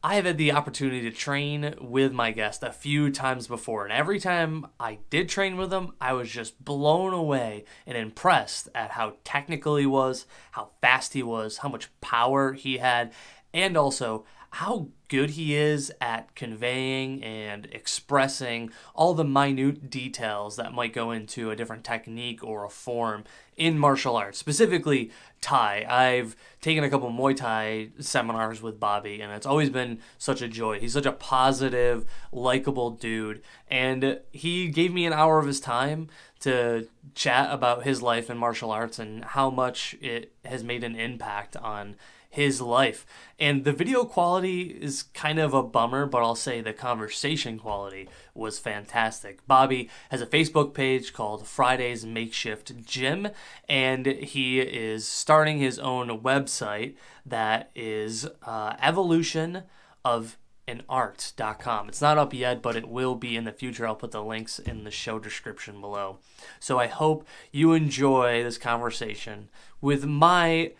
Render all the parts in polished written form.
I have had the opportunity to train with my guest a few times before, and every time I did train with him, I was just blown away and impressed at how technical he was, how fast he was, how much power he had, and also how good he is at conveying and expressing all the minute details that might go into a different technique or a form in martial arts, specifically Thai. I've taken a couple Muay Thai seminars with Bobby, and it's always been such a joy. He's such a positive, likable dude, and he gave me an hour of his time to chat about his life in martial arts and how much it has made an impact on his life. And the video quality is kind of a bummer, but I'll say the conversation quality was fantastic. Bobby has a Facebook page called Friday's Makeshift Gym, and he is starting his own website that is evolution of anart.com. It's not up yet, but it will be in the future. I'll put the links in the show description below. So I hope you enjoy this conversation with my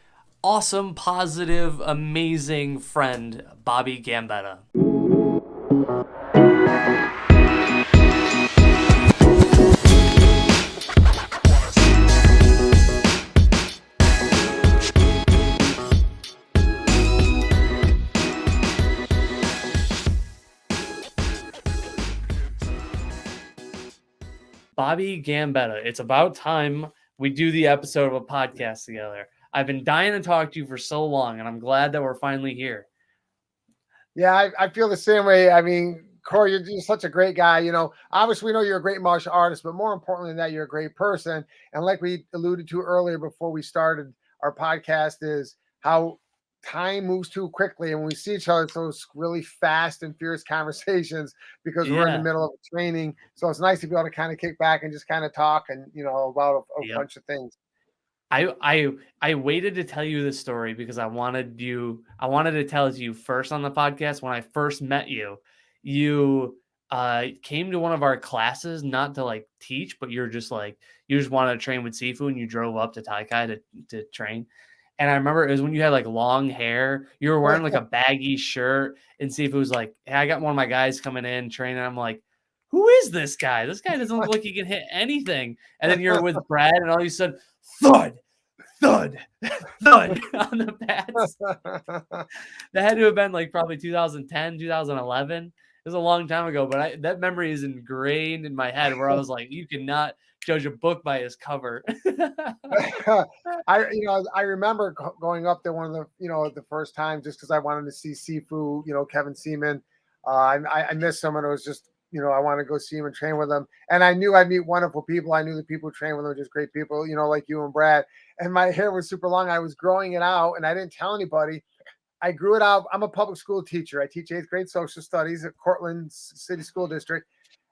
awesome, positive, amazing friend, Bobby Gambitta. Bobby Gambitta, it's about time we do the episode of a podcast together. I've been dying to talk to you for so long, and I'm glad that we're finally here. Yeah, I feel the same way. I mean, Cory, you're such a great guy. Obviously, we know you're a great martial artist, but more importantly than that, you're a great person. And like we alluded to earlier before we started our podcast, is how time moves too quickly. And when we see each other, it's those really fast and fierce conversations because we're in the Yeah. middle of training. So it's nice to be able to kind of kick back and just kind of talk and, about a Yep. bunch of things. I waited to tell you this story because I wanted to tell it to you first on the podcast. When I first met you, you came to one of our classes not to like teach, but you just wanted to train with Sifu and you drove up to Taikai to train. And I remember it was when you had like long hair, you were wearing like a baggy shirt, and Sifu was like, "Hey, I got one of my guys coming in training." I'm like, "Who is this guy? This guy doesn't look like he can hit anything." And then you're with Brad, and all of a sudden, thud, thud, thud on the pads. That had to have been like probably 2010, 2011. It was a long time ago, but that memory is ingrained in my head where I was like, you cannot judge a book by its cover. I remember going up there one of the first time just because I wanted to see Sifu, Kevin Seaman. I missed him and it was just I wanted to go see him and train with him. And I knew I'd meet wonderful people. I knew the people who train with him were just great people, like you and Brad. And my hair was super long. I was growing it out and I didn't tell anybody. I grew it out. I'm a public school teacher. I teach 8th grade social studies at Cortland City School District.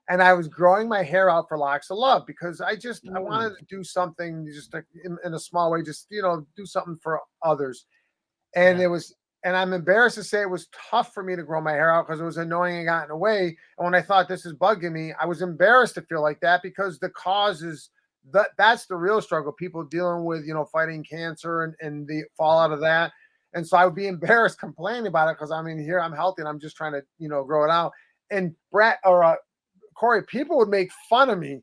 And I was growing my hair out for Locks of Love because I wanted to do something just in a small way, just do something for others. And Yeah. it was, and I'm embarrassed to say it was tough for me to grow my hair out because it was annoying and got in the way. And when I thought this is bugging me, I was embarrassed to feel like that because the cause is that's the real struggle. People dealing with fighting cancer and the fallout of that. And so I would be embarrassed complaining about it because here I'm healthy and I'm just trying to grow it out. And Brett or Cory, people would make fun of me.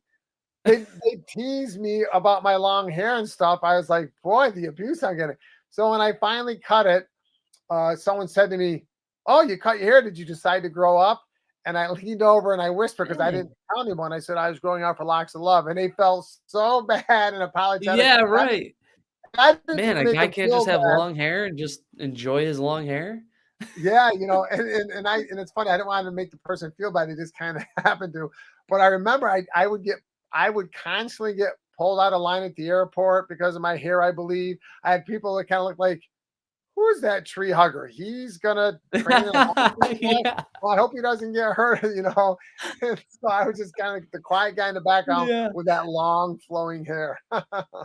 They tease me about my long hair and stuff. I was like, boy, the abuse I'm getting. So when I finally cut it, someone said to me, "Oh, you cut your hair? Did you decide to grow up?" And I leaned over and I whispered because I didn't tell anyone. I said I was growing out for Locks of Love, and they felt so bad and apologetic. Yeah, right. I Man, didn't a make guy them can't just feel have bad. long hair and just enjoy his long hair. Yeah, and it's funny. I didn't want to make the person feel bad. It just kind of happened to. But I remember I would constantly get pulled out of line at the airport because of my hair. I believe I had people that kind of look like, who is that tree hugger? He's gonna train in Yeah. well, I hope he doesn't get hurt. And so I was just kind of the quiet guy in the background Yeah. with that long flowing hair.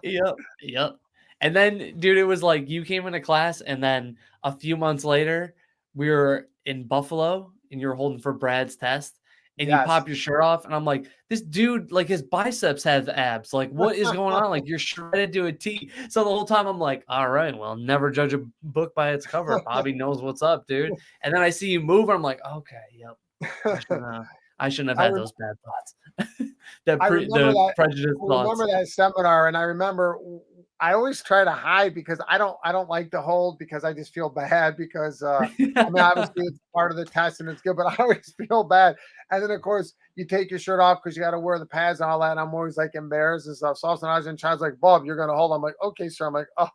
Yep. Yep. And then, dude, it was like you came into class, and then a few months later, we were in Buffalo, and you were holding for Brad's test. and you Yes. pop your shirt off, and I'm like, this dude, like his biceps have abs. Like, what is going on? Like, you're shredded to a T. So the whole time I'm like, all right, well, never judge a book by its cover. Bobby knows what's up, dude. And then I see you move, and I'm like, okay, yep, I shouldn't have I had rem those bad thoughts. I remember The that prejudiced I thoughts. remember that seminar, and I remember I always try to hide because I don't like to hold because I just feel bad because, I mean, obviously, it's part of the test and it's good, but I always feel bad. And then, of course, you take your shirt off because you gotta wear the pads and all that, and I'm always, like, embarrassed and stuff. So all of a sudden, I was in charge, like, "Bob, you're gonna hold." I'm like, "Okay, sir." I'm like, "Oh."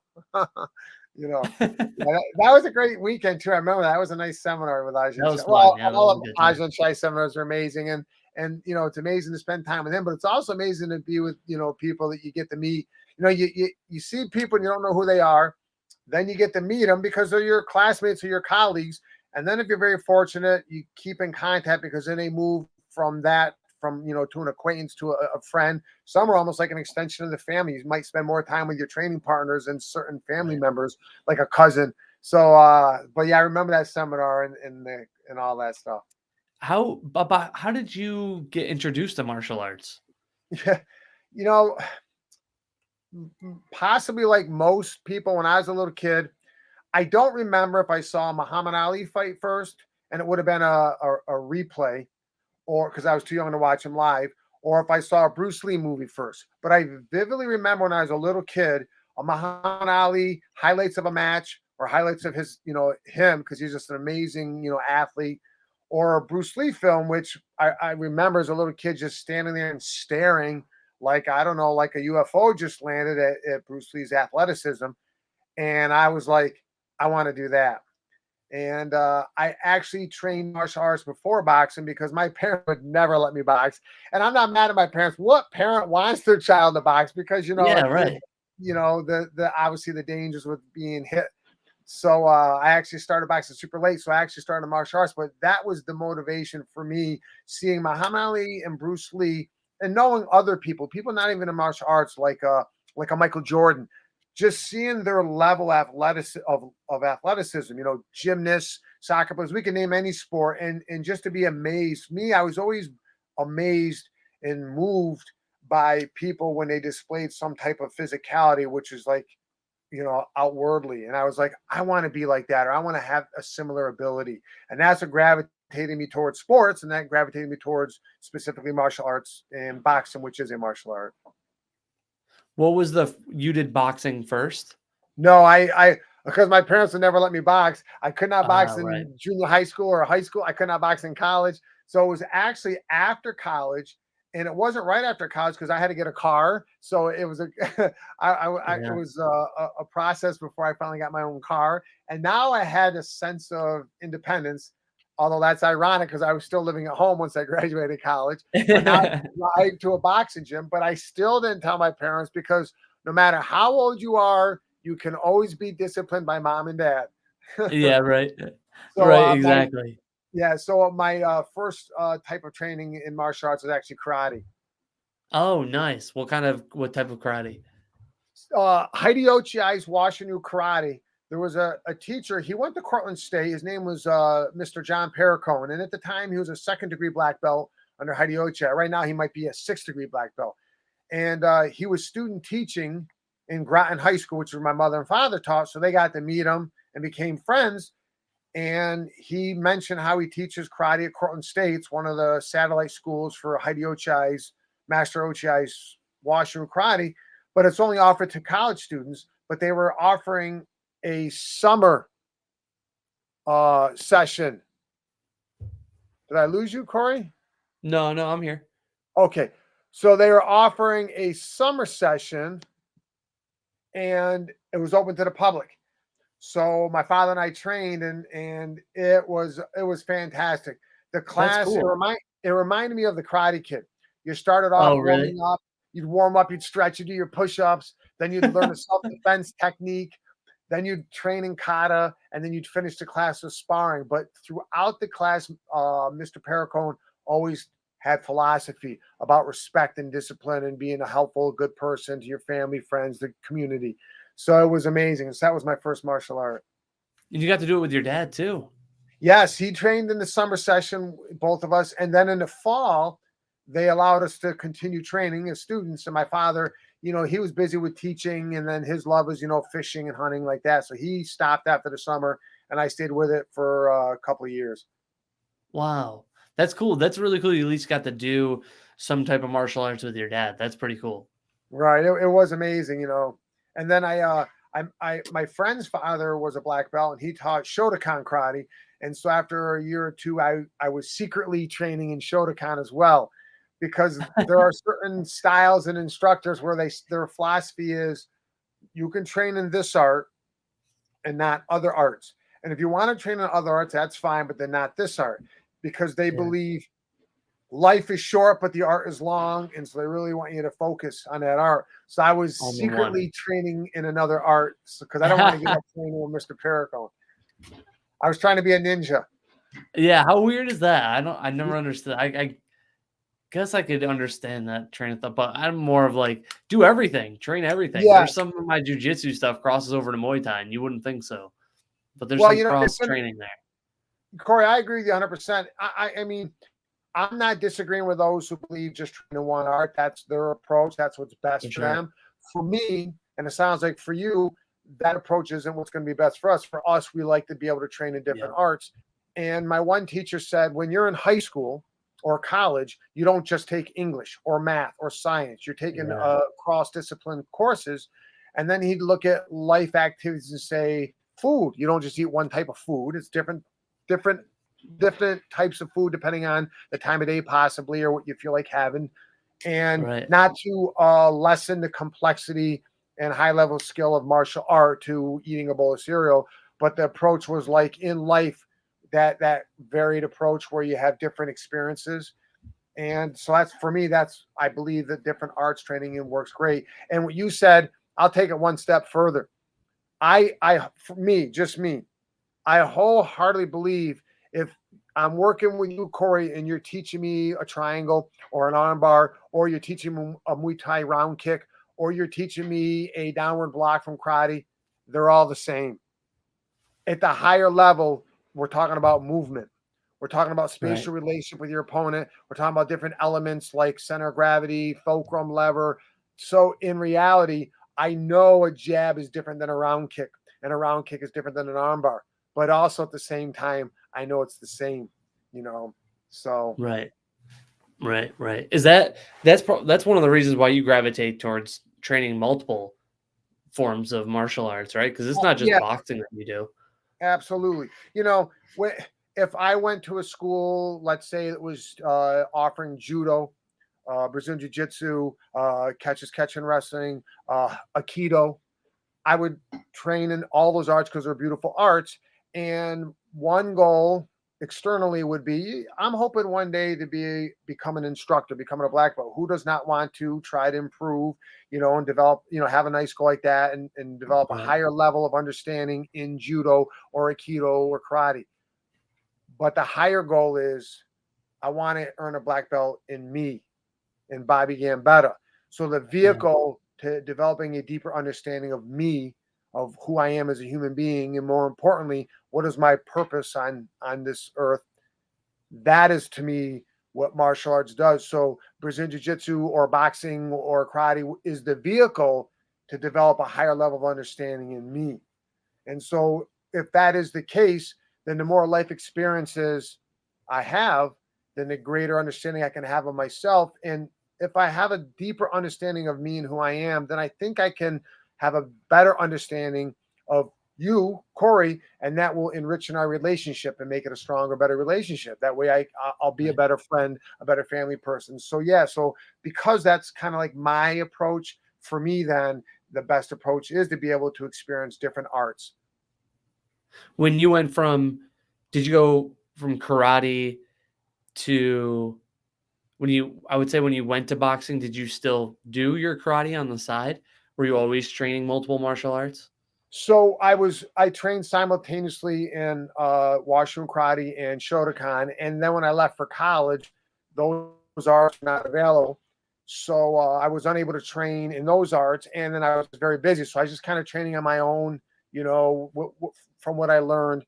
You know? Yeah, that was a great weekend too. I remember that was a nice seminar with That Ajahn was Chai. fun. Well, Yeah, that all was a of good time. Ajahn Chai seminars are amazing, and it's amazing to spend time with him. But it's also amazing to be with people that you get to meet. You see people and you don't know who they are. Then you get to meet them because they're your classmates or your colleagues. And then if you're very fortunate, you keep in contact because then they move from that to an acquaintance to a friend. Some are almost like an extension of the family. You might spend more time with your training partners and certain family Right. members, like a cousin. So, but yeah, I remember that seminar and all that stuff. How did you get introduced to martial arts? Yeah, you know, possibly like most people, when I was a little kid, I don't remember if I saw Muhammad Ali fight first, and it would have been a replay, or because I was too young to watch him live, or if I saw a Bruce Lee movie first. But I vividly remember when I was a little kid, a Muhammad Ali highlights of a match or highlights of him because he's just an amazing, athlete, or a Bruce Lee film, which I remember as a little kid just standing there and staring like I don't know, like a UFO just landed at Bruce Lee's athleticism, and I was like, I want to do that. And I actually trained martial arts before boxing because my parents would never let me box. And I'm not mad at my parents. What parent wants their child to box? Because Yeah, right. the obviously the dangers with being hit. So I actually started boxing super late. So I actually started martial arts, but that was the motivation for me, seeing Muhammad Ali and Bruce Lee and knowing other people not even in martial arts, like a Michael Jordan, just seeing their level of athleticism, gymnasts, soccer players, we can name any sport, and just to be amazed. Me, I was always amazed and moved by people when they displayed some type of physicality, which is like, outwardly. And I was like, I want to be like that, or I want to have a similar ability. And that's what gravitated me towards sports, and that gravitated me towards specifically martial arts and boxing, which is a martial art. What was you did boxing first? No, I because my parents would never let me box. I could not Ah, box right. in junior high school or high school. I could not box in college. So it was actually after college, and it wasn't right after college because I had to get a car. So it was a it Yeah. was a process before I finally got my own car. And now I had a sense of independence. Although that's ironic because I was still living at home once I graduated college. But now I drive to a boxing gym. But I still didn't tell my parents because no matter how old you are, you can always be disciplined by mom and dad. Yeah, right. So Right, my exactly. yeah, so my first type of training in martial arts was actually karate. Oh, nice. What type of karate? Hideyoshi Ice Washinyu Karate. There was a teacher. He went to Cortland State. His name was Mr. John Perricone, and at the time he was a second-degree black belt under Hideyoshi. Right now he might be a sixth-degree black belt. And he was student teaching in Groton High School, which is where my mother and father taught. So they got to meet him and became friends. And he mentioned how he teaches karate at Cortland State. It's one of the satellite schools for Hideyoshi Master Ochiai's Washu Karate, but it's only offered to college students. But they were offering a summer session. Did I lose you, Cory? No, no, I'm here. Okay. So they were offering a summer session and it was open to the public. So my father and I trained, and it was fantastic. The That's class cool. it reminded me of the Karate Kid. You started off Oh, really? warming up, you'd warm up, you'd stretch, you'd do your push-ups, then you'd learn a self-defense technique, then you'd train in kata, and then you'd finish the class with sparring. But throughout the class, Mr. Perricone always had philosophy about respect and discipline and being a helpful, good person to your family, friends, the community. So it was amazing. So that was my first martial art. And you got to do it with your dad too. Yes, he trained in the summer session, both of us, and then in the fall, they allowed us to continue training as students. And my father, he was busy with teaching, and then his love was, fishing and hunting like that. So he stopped after the summer, and I stayed with it for a couple of years. Wow. That's cool. That's really cool. You at least got to do some type of martial arts with your dad. That's pretty cool. Right. It was amazing. And then my friend's father was a black belt, and he taught Shotokan karate. And so after a year or two, I was secretly training in Shotokan as well, because there are certain styles and instructors where their philosophy is you can train in this art and not other arts. And if you want to train in other arts, that's fine, but then not this art, because they Yeah. believe life is short, but the art is long, and so they really want you to focus on that art. So I was All the one. secretly training in another art because I don't want to give up training with Mr. Pericone. I was trying to be a ninja. Yeah, how weird is that? I never understood. I guess I could understand that train of thought, but I'm more of like, do everything, train everything. Yeah. There's some of my jujitsu stuff crosses over to Muay Thai, and you wouldn't think so. But there's Well, some it's cross been training there. Cory. I agree with you 100%. I mean, I'm not disagreeing with those who believe just training one art. That's their approach. That's what's For best for sure. them. For me, and it sounds like for you, that approach isn't what's going to be best for us. For us, we like to be able to train in different Yep. arts. And my one teacher said, when you're in high school or college, you don't just take English or math or science. You're taking Yeah. cross discipline courses. And then he'd look at life activities and say, food. You don't just eat one type of food. It's different different types of food depending on the time of day, possibly, or what you feel like having, and Right. not to lessen the complexity and high level skill of martial art to eating a bowl of cereal. But the approach was like in life, that varied approach where you have different experiences. And so that's for me, that's I believe that different arts training in works great. And what you said, I'll take it one step further. For me, just me, I wholeheartedly believe if I'm working with you, Cory, and you're teaching me a triangle or an armbar, or you're teaching me a Muay Thai round kick, or you're teaching me a downward block from karate, they're all the same. At the higher level, we're talking about movement. We're talking about Right. spatial relationship with your opponent. We're talking about different elements like center of gravity, fulcrum, lever. So in reality, I know a jab is different than a round kick, and a round kick is different than an armbar. But also at the same time, I know it's the same, you know. So Right. Right. Right. That's one of the reasons why you gravitate towards training multiple forms of martial arts, right? Because it's not just yeah, boxing that you do. absolutely. If I went to a school, let's say it was offering judo, Brazilian Jiu Jitsu, catch and wrestling, Aikido, I would train in all those arts because they're beautiful arts. And one goal externally would be I'm hoping one day to become an instructor, becoming a black belt. Who does not want to try to improve, and develop, have a nice goal like that, and develop a Right. higher level of understanding in judo or Aikido or karate. But the higher goal is I want to earn a black belt in me, in Bobby Gambetta. So the Yeah. vehicle to developing a deeper understanding of me, of who I am as a human being, and more importantly, what is my purpose on this earth? That is to me what martial arts does. So Brazilian Jiu-Jitsu or boxing or karate is the vehicle to develop a higher level of understanding in me. And so if that is the case, then the more life experiences I have, then the greater understanding I can have of myself. And if I have a deeper understanding of me and who I am, then I think I can have a better understanding of you, Cory, and that will enrich in our relationship and make it a stronger, better relationship. That way I'll be a Right. better friend, a better family person. So yeah, so because that's kind of like my approach, for me, then the best approach is to be able to experience different arts. When you went from, did you go from karate to I would say when you went to boxing, did you still do your karate on the side? Were you always training multiple martial arts? So I trained simultaneously in Washroom Karate and Shotokan, and then when I left for college, those arts were not available. So I was unable to train in those arts, and then I was very busy. So I was just kind of training on my own, from what I learned.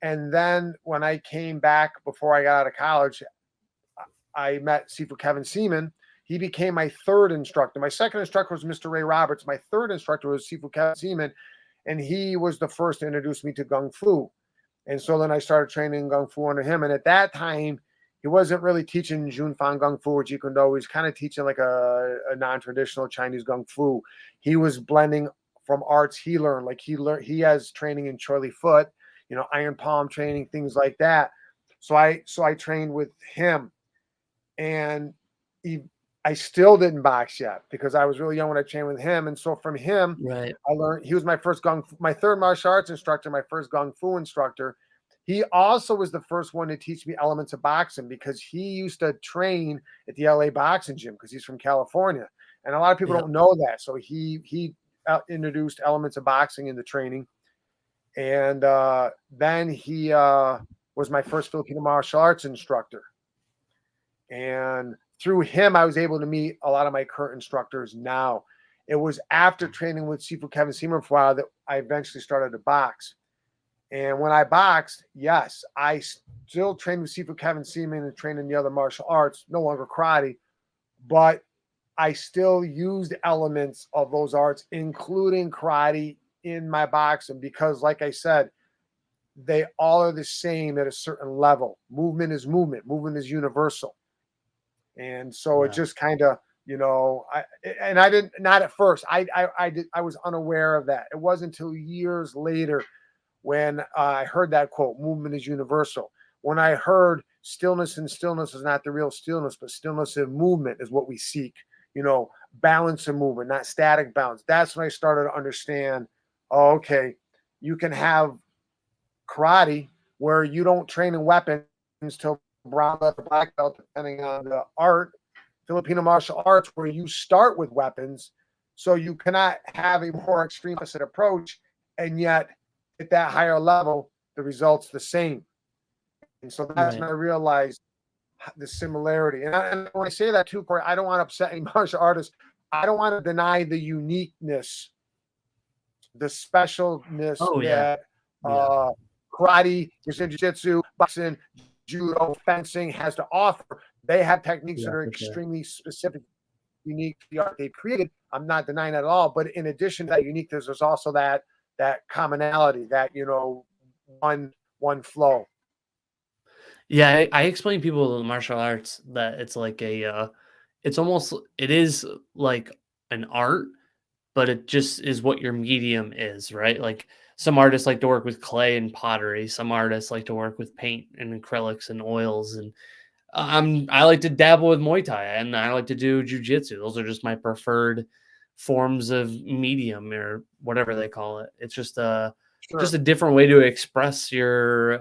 And then when I came back before I got out of college, I met Sifu Kevin Seaman. He became my third instructor. My second instructor was Mr. Ray Roberts. My third instructor was Sifu Kevin Seaman, and he was the first to introduce me to Kung Fu. And so then I started training Kung Fu under him. And at that time, he wasn't really teaching Junfang Kung Fu or Jeet Kune Do. He was kind of teaching like a non-traditional Chinese Kung Fu. He was blending from arts he learned. Like he has training in Choi Li Foot, iron palm training, things like that. So I trained with him, and I still didn't box yet because I was really young when I trained with him. And so from him, Right. I learned. He was my first my third martial arts instructor, my first Kung Fu instructor. He also was the first one to teach me elements of boxing because he used to train at the LA boxing gym because he's from California. And a lot of people Yeah. don't know that. So he introduced elements of boxing into training. And then he was my first Filipino martial arts instructor. And through him, I was able to meet a lot of my current instructors now. It was after training with Sifu Kevin Seaman for a while that I eventually started to box. And when I boxed, yes, I still trained with Sifu Kevin Seaman and trained in the other martial arts, no longer karate, but I still used elements of those arts, including karate, in my boxing because, like I said, they all are the same at a certain level. Movement is movement. Movement is universal. And so it Yeah. just kind of, I didn't, not at first. I was unaware of that. It wasn't until years later when I heard that quote, movement is universal. When I heard stillness and stillness is not the real stillness, but stillness and movement is what we seek, balance and movement, not static balance. That's when I started to understand, oh, okay, you can have karate where you don't train in weapons till brown belt or black belt, depending on the art. Filipino martial arts where you start with weapons, so you cannot have a more extreme opposite approach, and yet at that higher level, the result's the same. And so that's when Right. I realized the similarity. And when I say that too, Cory, I don't want to upset any martial artists. I don't want to deny the uniqueness, the specialness Oh yeah. that Yeah. karate, Brazilian jiu-jitsu, boxing, judo, fencing has to offer. They have techniques Yeah, that are for sure. extremely specific, unique to the art they've created. I'm not denying that at all. But in addition to that uniqueness, there's also that commonality, that one flow. Yeah, I explain people in martial arts that it's like it's almost it is like an art, but it just is what your medium is, right? Like some artists like to work with clay and pottery, some artists like to work with paint and acrylics and oils, and I like to dabble with Muay Thai and I like to do jujitsu. Those are just my preferred forms of medium or whatever they call it. It's just Sure. a different way to express your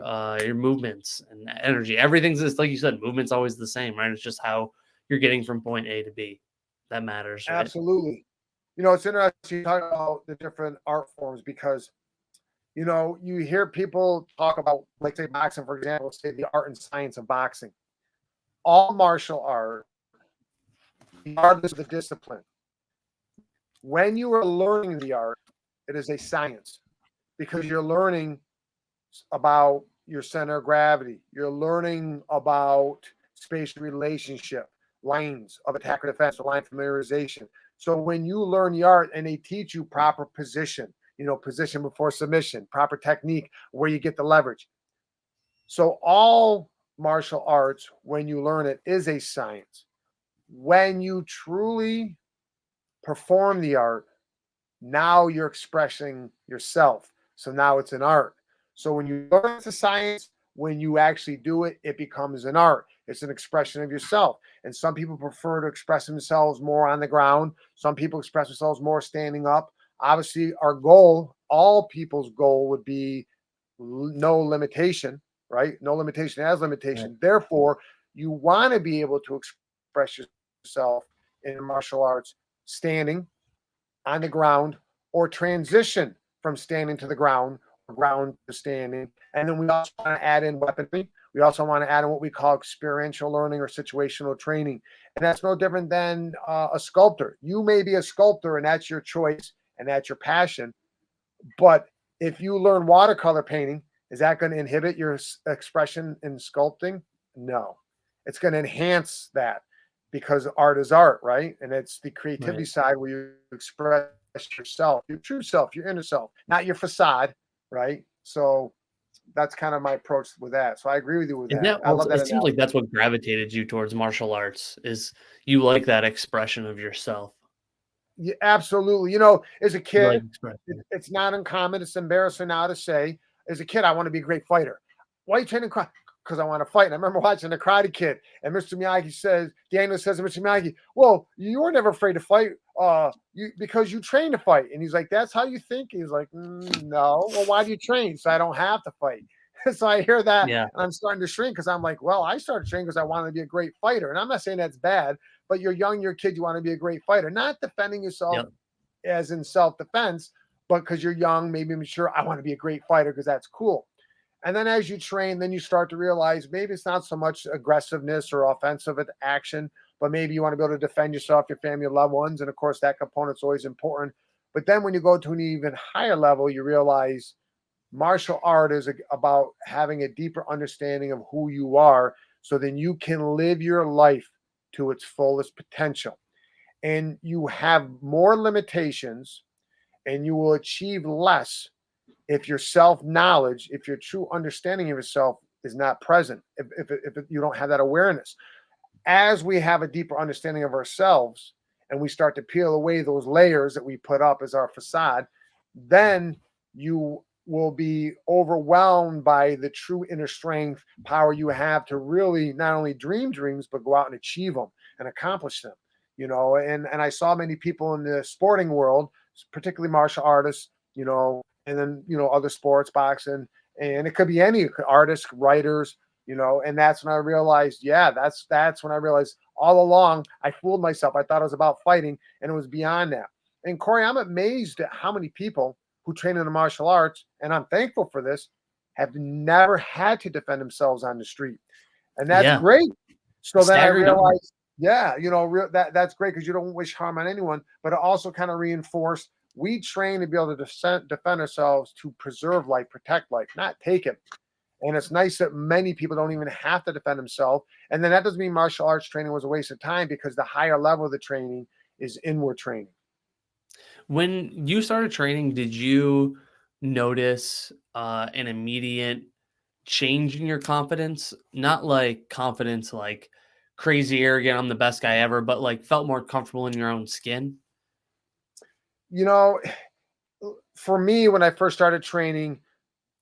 movements and energy. Everything's just like you said, movement's always the same, right? It's just how you're getting from point A to B. That matters, right? Absolutely. It's interesting you talk about the different art forms because you hear people talk about, like, say, boxing, for example, say the art and science of boxing. All martial art, regardless of the discipline, when you are learning the art, it is a science because you're learning about your center of gravity. You're learning about spatial relationship, lines of attack or defense, or line familiarization. So when you learn the art and they teach you proper position, position before submission, proper technique, where you get the leverage. So all martial arts, when you learn it, is a science. When you truly perform the art, now you're expressing yourself. So now it's an art. So when you learn it's a science, when you actually do it, it becomes an art. It's an expression of yourself. And some people prefer to express themselves more on the ground. Some people express themselves more standing up. Obviously, our goal, all people's goal, would be no limitation, right? No limitation has Right. limitation. Therefore, you want to be able to express yourself in martial arts standing, on the ground, or transition from standing to the ground or ground to standing. And then we also want to add in weaponry. We also want to add in what we call experiential learning or situational training. And that's no different than a sculptor. You may be a sculptor and that's your choice and that's your passion. But if you learn watercolor painting Is that going to inhibit your expression in sculpting? No. It's going to enhance that because art is art, right? And it's the creativity Right. side where you express yourself, your true self, your inner self, not your facade, right? So that's kind of my approach with that. So I agree with you with Is that. that I love also, that it seems like analogy. that's what gravitated you towards martial arts, is you like that expression of yourself. Yeah, absolutely. As a You like kid, expressing it. it's not uncommon. It's embarrassing now to say, as a kid, I want to be a great fighter. Why are you training karate? Because I want to fight. And I remember watching the Karate Kid, and Mr. Miyagi says, Daniel says to Mr. Miyagi, "Well, you were never afraid to fight, because you train to fight." And he's like, "That's how you think?" He's like, "No. Well, why do you train? So I don't have to fight." So I hear that, Yeah. and I'm starting to shrink because I'm like, well, I started training because I wanted to be a great fighter, and I'm not saying that's bad, but you're young, you're a kid, you want to be a great fighter, not defending yourself Yep. as in self-defense, but because you're young, maybe mature, I want to be a great fighter because that's cool. And then as you train, then you start to realize maybe it's not so much aggressiveness or offensive action, but maybe you want to be able to defend yourself, your family, your loved ones. And of course, that component's always important. But then when you go to an even higher level, you realize martial art is about having a deeper understanding of who you are so then you can live your life to its fullest potential. And you have more limitations and you will achieve less if your self knowledge, if your true understanding of yourself is not present, if you don't have that awareness. As we have a deeper understanding of ourselves and we start to peel away those layers that we put up as our facade, then you will be overwhelmed by the true inner strength, power you have to really not only dream dreams, but go out and achieve them and accomplish them. And I saw many people in the sporting world, particularly martial artists, and then other sports, boxing, and it could be any artists, writers, and that's when I realized, yeah, that's when I realized all along I fooled myself. I thought it was about fighting, and it was beyond that. And Cory, I'm amazed at how many people who train in the martial arts, and I'm thankful for this, have never had to defend themselves on the street, and that's Yeah. great. A So then I staggering number. realized, yeah, that's great because you don't wish harm on anyone, but it also kind of reinforced we train to be able to defend ourselves to preserve life, protect life, not take it. And it's nice that many people don't even have to defend themselves. And then that doesn't mean martial arts training was a waste of time because the higher level of the training is inward training. When you started training, did you notice an immediate change in your confidence? Not like confidence, like crazy arrogant, I'm the best guy ever, but like felt more comfortable in your own skin? You know, for me, when I first started training,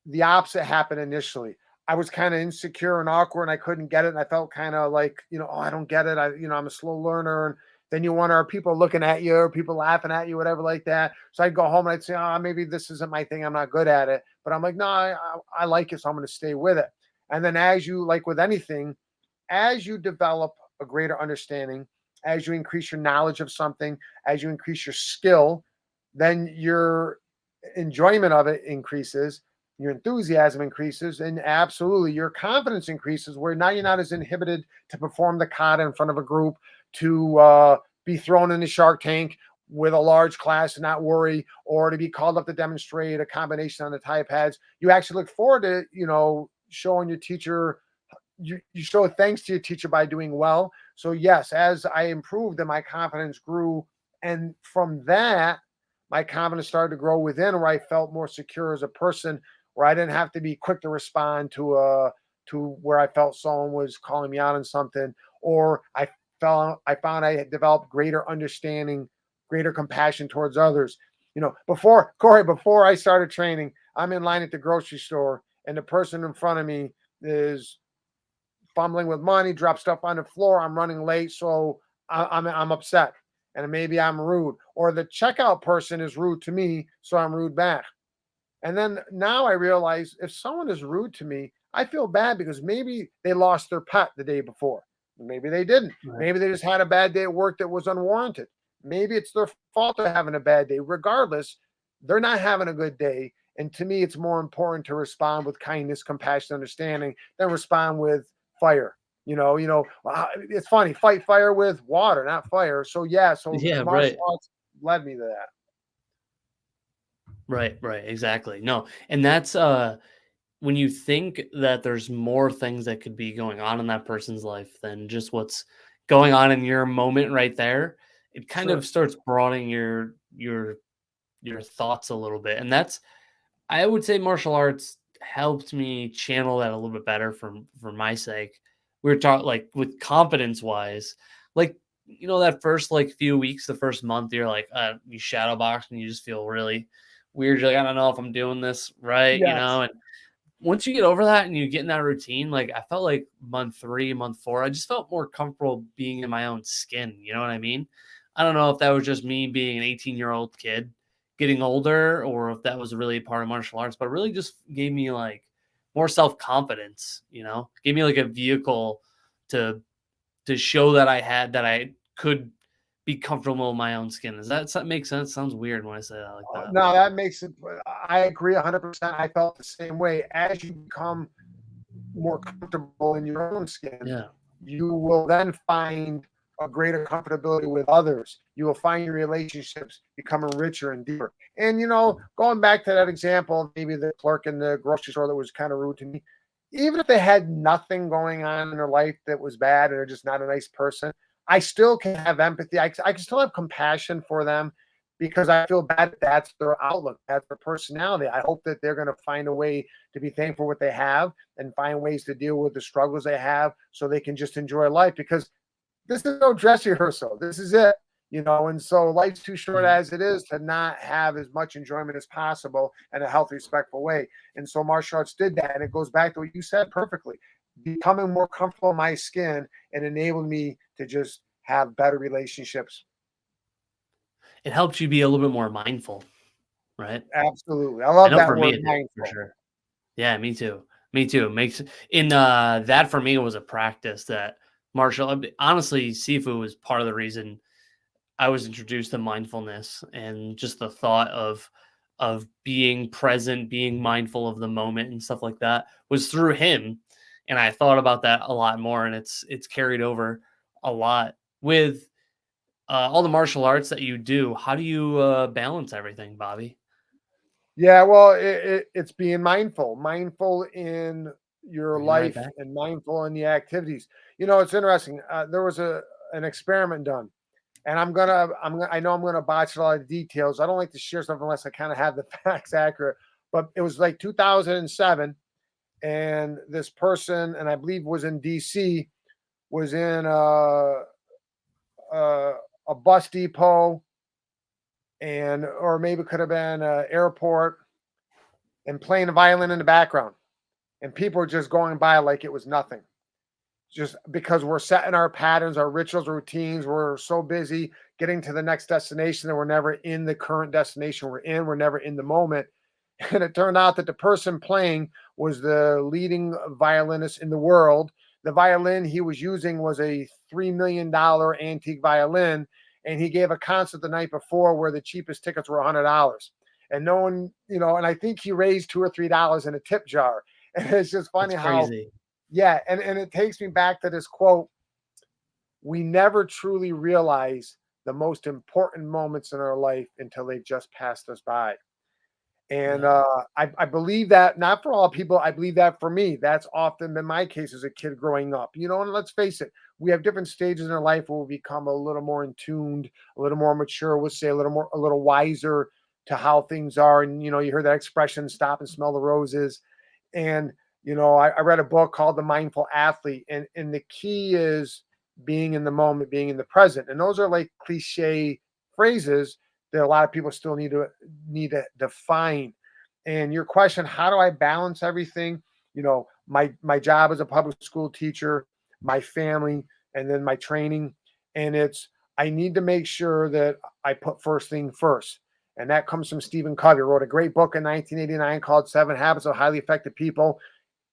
the opposite happened initially. I was kind of insecure and awkward and I couldn't get it. And I felt kind of like, oh, I don't get it. I'm a slow learner. And then you wonder, are people looking at you or people laughing at you, whatever like that. So I'd go home and I'd say, oh, maybe this isn't my thing. I'm not good at it. But I'm like, no, I like it. So I'm going to stay with it. And then as you, like with anything, as you develop a greater understanding, as you increase your knowledge of something, as you increase your skill, then your enjoyment of it increases, your enthusiasm increases, and absolutely your confidence increases. Where now you're not as inhibited to perform the kata in front of a group, to be thrown in the Shark Tank with a large class and not worry, or to be called up to demonstrate a combination on the Thai pads. You actually look forward to showing your teacher. You show thanks to your teacher by doing well. So yes, as I improved, then my confidence grew, and from that my confidence started to grow within, where I felt more secure as a person, where I didn't have to be quick to respond to where I felt someone was calling me out on something, or I found I had developed greater understanding, greater compassion towards others. Before Cory, before I started training, I'm in line at the grocery store, and the person in front of me is fumbling with money, drop stuff on the floor. I'm running late, so I'm upset, and maybe I'm rude, or the checkout person is rude to me, so I'm rude back. And then now I realize if someone is rude to me, I feel bad because maybe they lost their pet the day before. Maybe they didn't. Right. Maybe they just had a bad day at work that was unwarranted. Maybe it's their fault they're having a bad day. Regardless, they're not having a good day. And to me, it's more important to respond with kindness, compassion, understanding than respond with fire. It's funny, fight fire with water, not fire. So yeah, so Yeah, martial right. arts led me to that. Right, right, exactly. No, and that's when you think that there's more things that could be going on in that person's life than just what's going on in your moment right there, it kind of Sure. starts broadening your thoughts a little bit. And that's, I would say, martial arts helped me channel that a little bit better for my sake. We were taught, like, with confidence wise, like, that first, like, few weeks, the first month, you're like, you shadow box and you just feel really weird. You're like, I don't know if I'm doing this right, Yes. and once you get over that and you get in that routine, like, I felt like month 3, month 4, I just felt more comfortable being in my own skin, you know what I mean? I don't know if that was just me being an 18-year-old kid getting older or if that was really part of martial arts, but it really just gave me, like, more self-confidence, Gave me, like, a vehicle to show that I could be comfortable in my own skin. Does that make sense? Sounds weird when I say that like that. No, that makes it. I agree 100%. I felt the same way. As you become more comfortable in your own skin, Yeah. you will then find a greater comfortability with others. You will find your relationships becoming richer and deeper. And going back to that example, maybe the clerk in the grocery store that was kind of rude to me, even if they had nothing going on in their life that was bad and they're just not a nice person, I still can have empathy. I can still have compassion for them because I feel bad that's their outlook, that's their personality. I hope that they're going to find a way to be thankful for what they have and find ways to deal with the struggles they have so they can just enjoy life because this is no dress rehearsal. This is it. And so life's too short Mhm. as it is to not have as much enjoyment as possible in a healthy, respectful way. And so martial arts did that. And it goes back to what you said perfectly. Becoming more comfortable in my skin and enabled me to just have better relationships. It helps you be a little bit more mindful, right? Absolutely. I I love know that for me word it did, for mindful. sure. Yeah, me too. Me too. Makes in that for me was a practice that honestly, Sifu was part of the reason I was introduced to mindfulness and just the thought of being present, being mindful of the moment and stuff like that was through him. And I thought about that a lot more, and it's carried over a lot with all the martial arts that you do. How do you balance everything, Bobby? Yeah, well, it's being mindful in your Bring it right life back. and mindful in the activities. It's interesting. There was an experiment done, and I know I'm gonna botch a lot of details. I don't like to share stuff unless I kind of have the facts accurate. But it was like 2007, and this person, and I believe was in D.C., was in a, a bus depot, and or maybe it could have been an airport, and playing a violin in the background and people are just going by like it was nothing. Just because we're setting our patterns, our rituals, routines, we're so busy getting to the next destination that we're never in the current destination we're in. We're never in the moment. And it turned out that the person playing was the leading violinist in the world. The violin he was using was a $3 million antique violin. And he gave a concert the night before where the cheapest tickets were $100. And no one, and I think he raised $2 or $3 in a tip jar. And it's just That's funny how, crazy. yeah. And it takes me back to this quote: we never truly realize the most important moments in our life until they've just passed us by. And Yeah. I believe that not for all people, I believe that for me, that's often been my case as a kid growing up. And let's face it, we have different stages in our life where we become a little more in tuned, a little more mature, we'll say a little wiser to how things are. And you hear that expression, stop and smell the roses. And I read a book called The Mindful Athlete, and the key is being in the moment, being in the present. And those are like cliche phrases that a lot of people still need to define. And your question, how do I balance everything? My job as a public school teacher, my family, and then my training. And I need to make sure that I put first thing first. And that comes from Stephen Covey, who wrote a great book in 1989 called Seven Habits of Highly Effective People.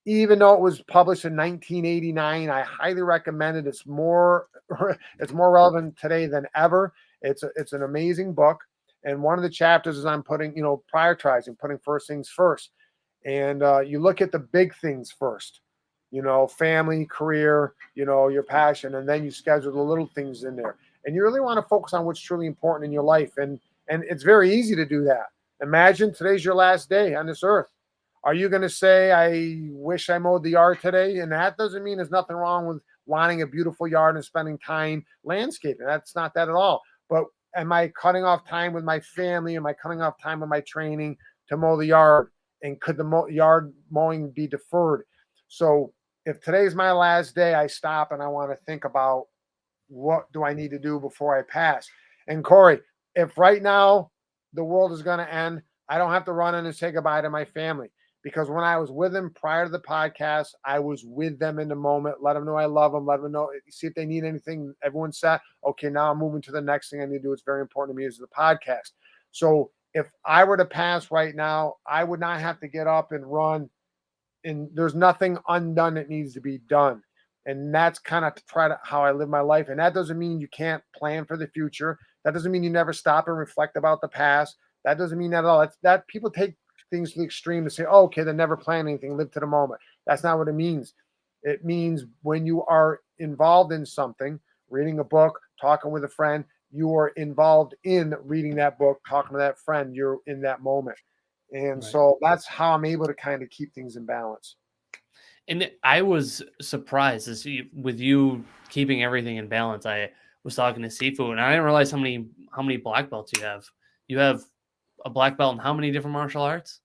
Even though it was published in 1989, I highly recommend it. It's more it's more relevant today than ever. It's an amazing book, and one of the chapters is on putting prioritizing, putting first things first, and you look at the big things first. Family, career, your passion, and then you schedule the little things in there. And you really want to focus on what's truly important in your life, and it's very easy to do that. Imagine today's your last day on this earth. Are you going to say, I wish I mowed the yard today? And that doesn't mean there's nothing wrong with wanting a beautiful yard and spending time landscaping. That's not that at all. But am I cutting off time with my family? Am I cutting off time with my training to mow the yard? And could the yard mowing be deferred? So if today's my last day, I stop and I want to think about what do I need to do before I pass. And Cory, if right now the world is going to end, I don't have to run in and say goodbye to my family, because when I was with them prior to the podcast, I was with them in the moment, let them know I love them, let them know, see if they need anything. Everyone's set. Okay, now I'm moving to the next thing I need to do. It's very important to me is the podcast. So if I were to pass right now, I would not have to get up and run, and there's nothing undone that needs to be done. And that's kind of how I live my life. And that doesn't mean you can't plan for the future. That doesn't mean you never stop and reflect about the past. That doesn't mean that at all. That people take things to the extreme to say, oh, okay, then never plan anything, live to the moment. That's not what it means. It means when you are involved in something, reading a book, talking with a friend, you are involved in reading that book, talking to that friend, you're in that moment. And Right. so that's how I'm able to kind of keep things in balance. And I was surprised with you keeping everything in balance. I was talking to Sifu, and I didn't realize how many black belts you have. You have a black belt in how many different martial arts?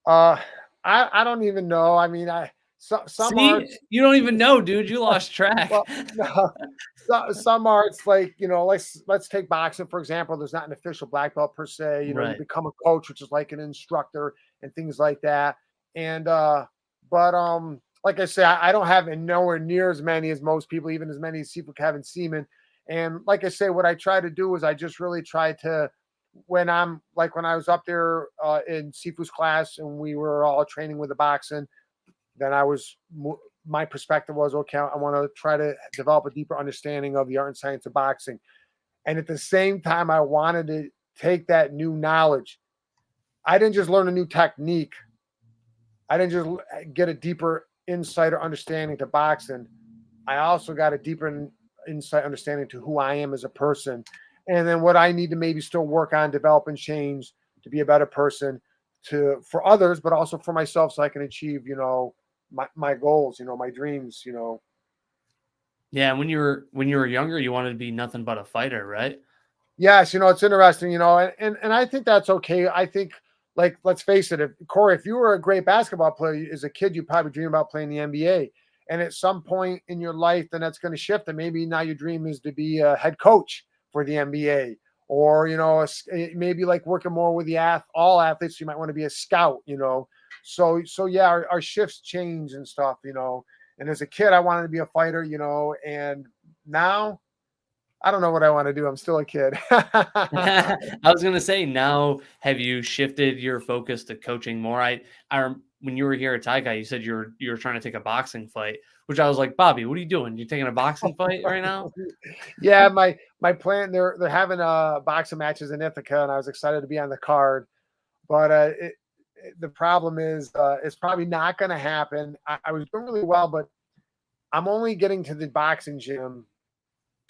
Uh, I don't even know. I mean, some See, arts. you don't even know, dude. You lost track. Well, no, some arts, like, let's take boxing for example. There's not an official black belt per se. You Right. become a coach, which is like an instructor and things like that. And but like I say, I don't have nowhere near as many as most people, even as many as people have in Seaman. And like I say, what I try to do is I just really try to, when I was up there in Sifu's class and we were all training with the boxing, then my perspective was, okay, I want to try to develop a deeper understanding of the art and science of boxing. And at the same time, I wanted to take that new knowledge. I didn't just learn a new technique. I didn't just get a deeper insight or understanding to boxing. I also got a deeper insight understanding to who I am as a person. And then what I need to maybe still work on, develop and change to be a better person for others, but also for myself, so I can achieve, my goals, my dreams. Yeah, when you were younger, you wanted to be nothing but a fighter, right? Yes, it's interesting, and I think that's okay. I think, like, let's face it, Cory, if you were a great basketball player as a kid, you probably dream about playing the NBA. And at some point in your life, then that's going to shift. And maybe now your dream is to be a head coach for the NBA, or, maybe like working more with all athletes. You might want to be a scout, So yeah, our shifts change and stuff, And as a kid, I wanted to be a fighter, and now I don't know what I want to do. I'm still a kid. I was gonna say, now have you shifted your focus to coaching more? When you were here at Taikai, you said you were trying to take a boxing fight, which I was like, Bobby, what are you doing? You're taking a boxing fight right now? Yeah, my plan. They're having boxing matches in Ithaca, and I was excited to be on the card. But the problem is, it's probably not going to happen. I was doing really well, but I'm only getting to the boxing gym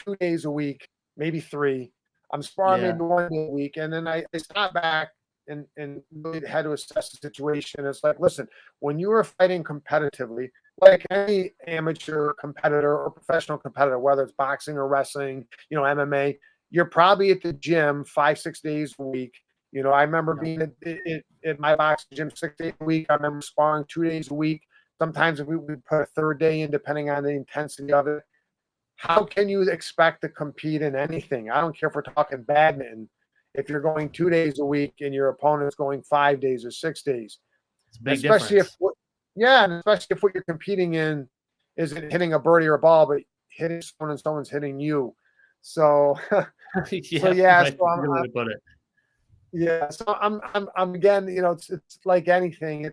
2 days a week, maybe three. I'm sparring Yeah. maybe 1 day a week, and then I stop back and really had to assess the situation. It's like, listen, when you are fighting competitively, like any amateur competitor or professional competitor, whether it's boxing or wrestling, MMA, you're probably at the gym 5-6 days a week. I remember Yeah. being at my boxing gym 6 days a week. I remember sparring 2 days a week. Sometimes if we put a third day in, depending on the intensity of it. How can you expect to compete in anything? I don't care if we're talking badminton. If you're going 2 days a week and your opponent's going 5 days or 6 days, It's a big especially difference. and especially if what you're competing in isn't hitting a birdie or a ball, but hitting someone and someone's hitting you. So, so Yeah, yeah, right. so That's a good way to put it. yeah, so I'm again, it's like anything.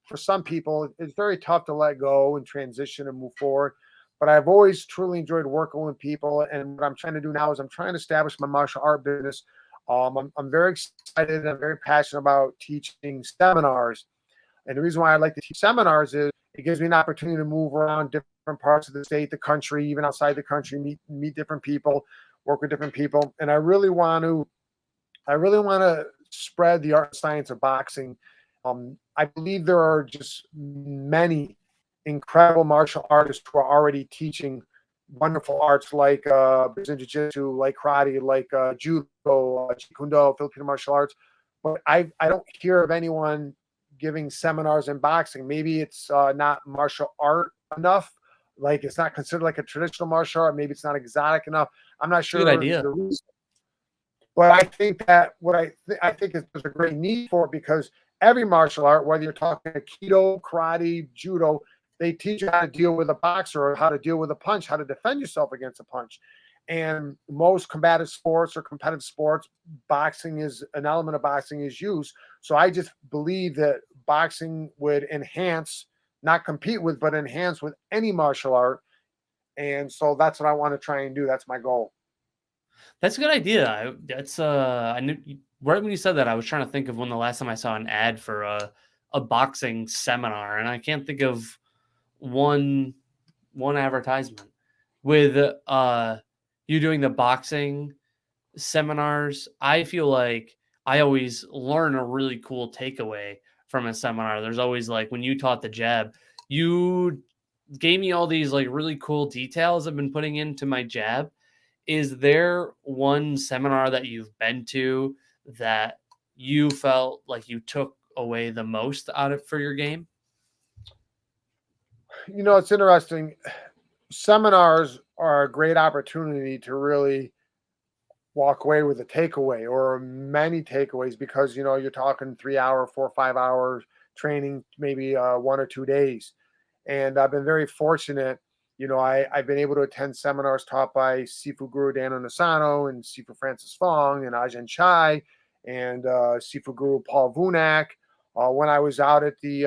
For some people, it's very tough to let go and transition and move forward. But I've always truly enjoyed working with people, and what I'm trying to do now is I'm trying to establish my martial art business. I'm very excited. I'm very passionate about teaching seminars, and the reason why I like to teach seminars is it gives me an opportunity to move around different parts of the state, the country, even outside the country, meet different people, work with different people, and I really want to spread the art and science of boxing I believe there are just many incredible martial artists who are already teaching wonderful arts like Brazilian Jiu-Jitsu, like karate, like judo, Jeet Kune Do, Filipino martial arts. But I don't hear of anyone giving seminars in boxing. Maybe it's not martial art enough. Like it's not considered like a traditional martial art. Maybe it's not exotic enough. I'm not It's a good sure idea. the reason. But I think that I think is there's a great need for it because every martial art, whether you're talking Aikido, karate, judo, they teach you how to deal with a boxer or how to deal with a punch, how to defend yourself against a punch. And most combative sports or competitive sports, boxing is an element of boxing is used. So I just believe that boxing would enhance, not compete with, but enhance with any martial art. And so that's what I want to try and do. That's my goal. That's a good idea. I knew right when you said that, I was trying to think of when the last time I saw an ad for a boxing seminar, and I can't think of one one advertisement with you doing the boxing seminars. I feel like I always learn a really cool takeaway from a seminar. There's always like when you taught the jab, you gave me all these like really cool details I've been putting into my jab. Is there one seminar that you've been to that you felt like you took away the most out of for your game? You know, it's interesting. Seminars are a great opportunity to really walk away with a takeaway or many takeaways because you know you're talking 3 hour 4 or 5 hours training maybe 1 or 2 days. And I've been very fortunate. You know, I've been able to attend seminars taught by Sifu Guru Dan Onisano and Sifu Francis Fong and Ajahn Chai and Sifu Guru Paul Vunak. When I was out at the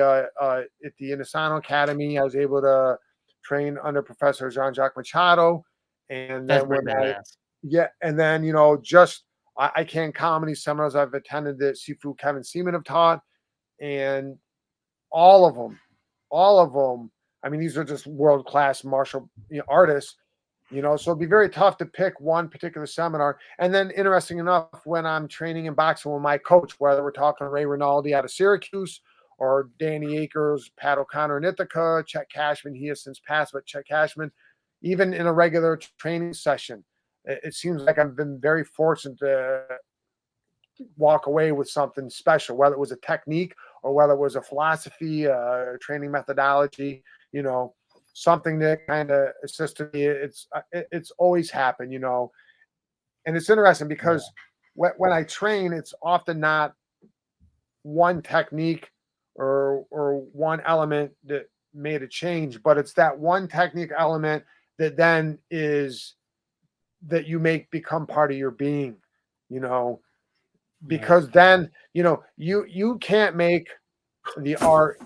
Onisano Academy, I was able to train under Professor Jean-Jacques Machado. And That's then pretty when I badass. yeah, and then you know, just I can't count how many seminars I've attended that Sifu Kevin Seaman have taught, and all of them, all of them. I mean, these are just world class martial artists, you know. So it'd be very tough to pick one particular seminar. And then, interesting enough, when I'm training in boxing with my coach, whether we're talking Ray Rinaldi out of Syracuse or Danny Akers, Pat O'Connor in Ithaca, Chet Cashman, he has since passed, but Chet Cashman, even in a regular training session, it seems like I've been very fortunate to walk away with something special, whether it was a technique or whether it was a philosophy, a training methodology, you know, something that kind of assisted me. It's always happened, you know, and it's interesting Yeah. because when I train, it's often not one technique or one element that made a change, but it's that one technique element that then is that you make become part of your being, you know, Right. because then you know you can't make the art,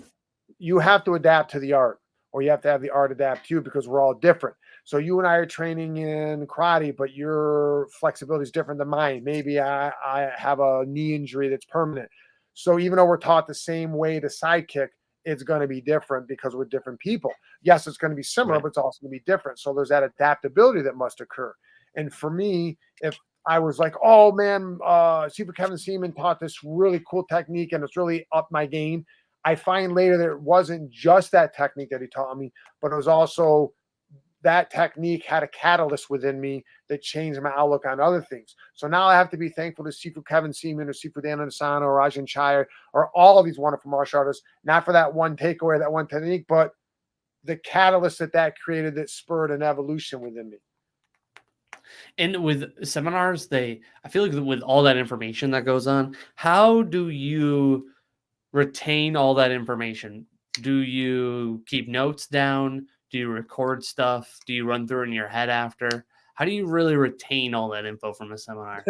you have to adapt to the art or you have to have the art adapt to you because we're all different. So you and I are training in karate, but your flexibility is different than mine. Maybe I have a knee injury that's permanent. So even though we're taught the same way to sidekick, it's going to be different because we're different people. Yes, it's going to be similar, Right. but it's also going to be different. So there's that adaptability that must occur. And for me, if I was like, oh man, Super Kevin Seaman taught this really cool technique and it's really up my game. I find later that it wasn't just that technique that he taught me, but it was also that technique had a catalyst within me that changed my outlook on other things. So now I have to be thankful to Sifu Kevin Seaman or Sifu Dan Asano or Ajahn Chai or all of these wonderful martial artists, not for that one takeaway, that one technique, but the catalyst that created that spurred an evolution within me. And with seminars, I feel like with all that information that goes on, how do you retain all that information? Do you keep notes down? Do you record stuff? Do you run through in your head after? How do you really retain all that info from a seminar?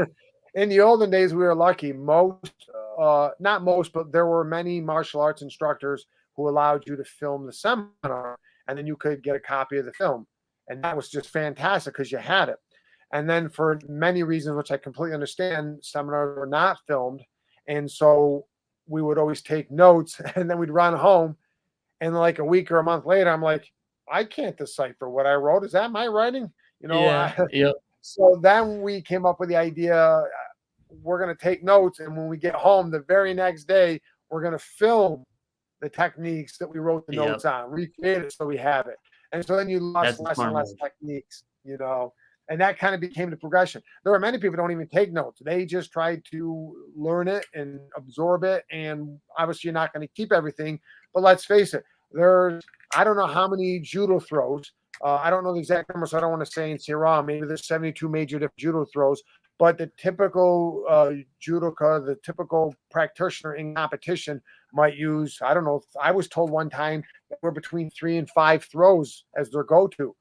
In the olden days, we were lucky. Not most, but there were many martial arts instructors who allowed you to film the seminar, and then you could get a copy of the film, and that was just fantastic because you had it. And then for many reasons, which I completely understand, seminars were not filmed, and so we would always take notes, and then we'd run home, and like a week or a month later, I'm like, I can't decipher what I wrote. Is that my writing? You know, Yeah. Yep. so then we came up with the idea we're going to take notes. And when we get home the very next day, we're going to film the techniques that we wrote the Yep. notes on, recreate it so we have it. And so then you lost That's a less and smart less move. techniques, and that kind of became the progression. There are many people who don't even take notes. They just try to learn it and absorb it. And obviously you're not going to keep everything, but let's face it, I don't know how many judo throws. I don't know the exact number, so I don't want to say and say wrong. Maybe there's 72 major different judo throws, but the typical judoka, the typical practitioner in competition might use, I don't know, I was told one time that we're between 3 and 5 throws as their go-to.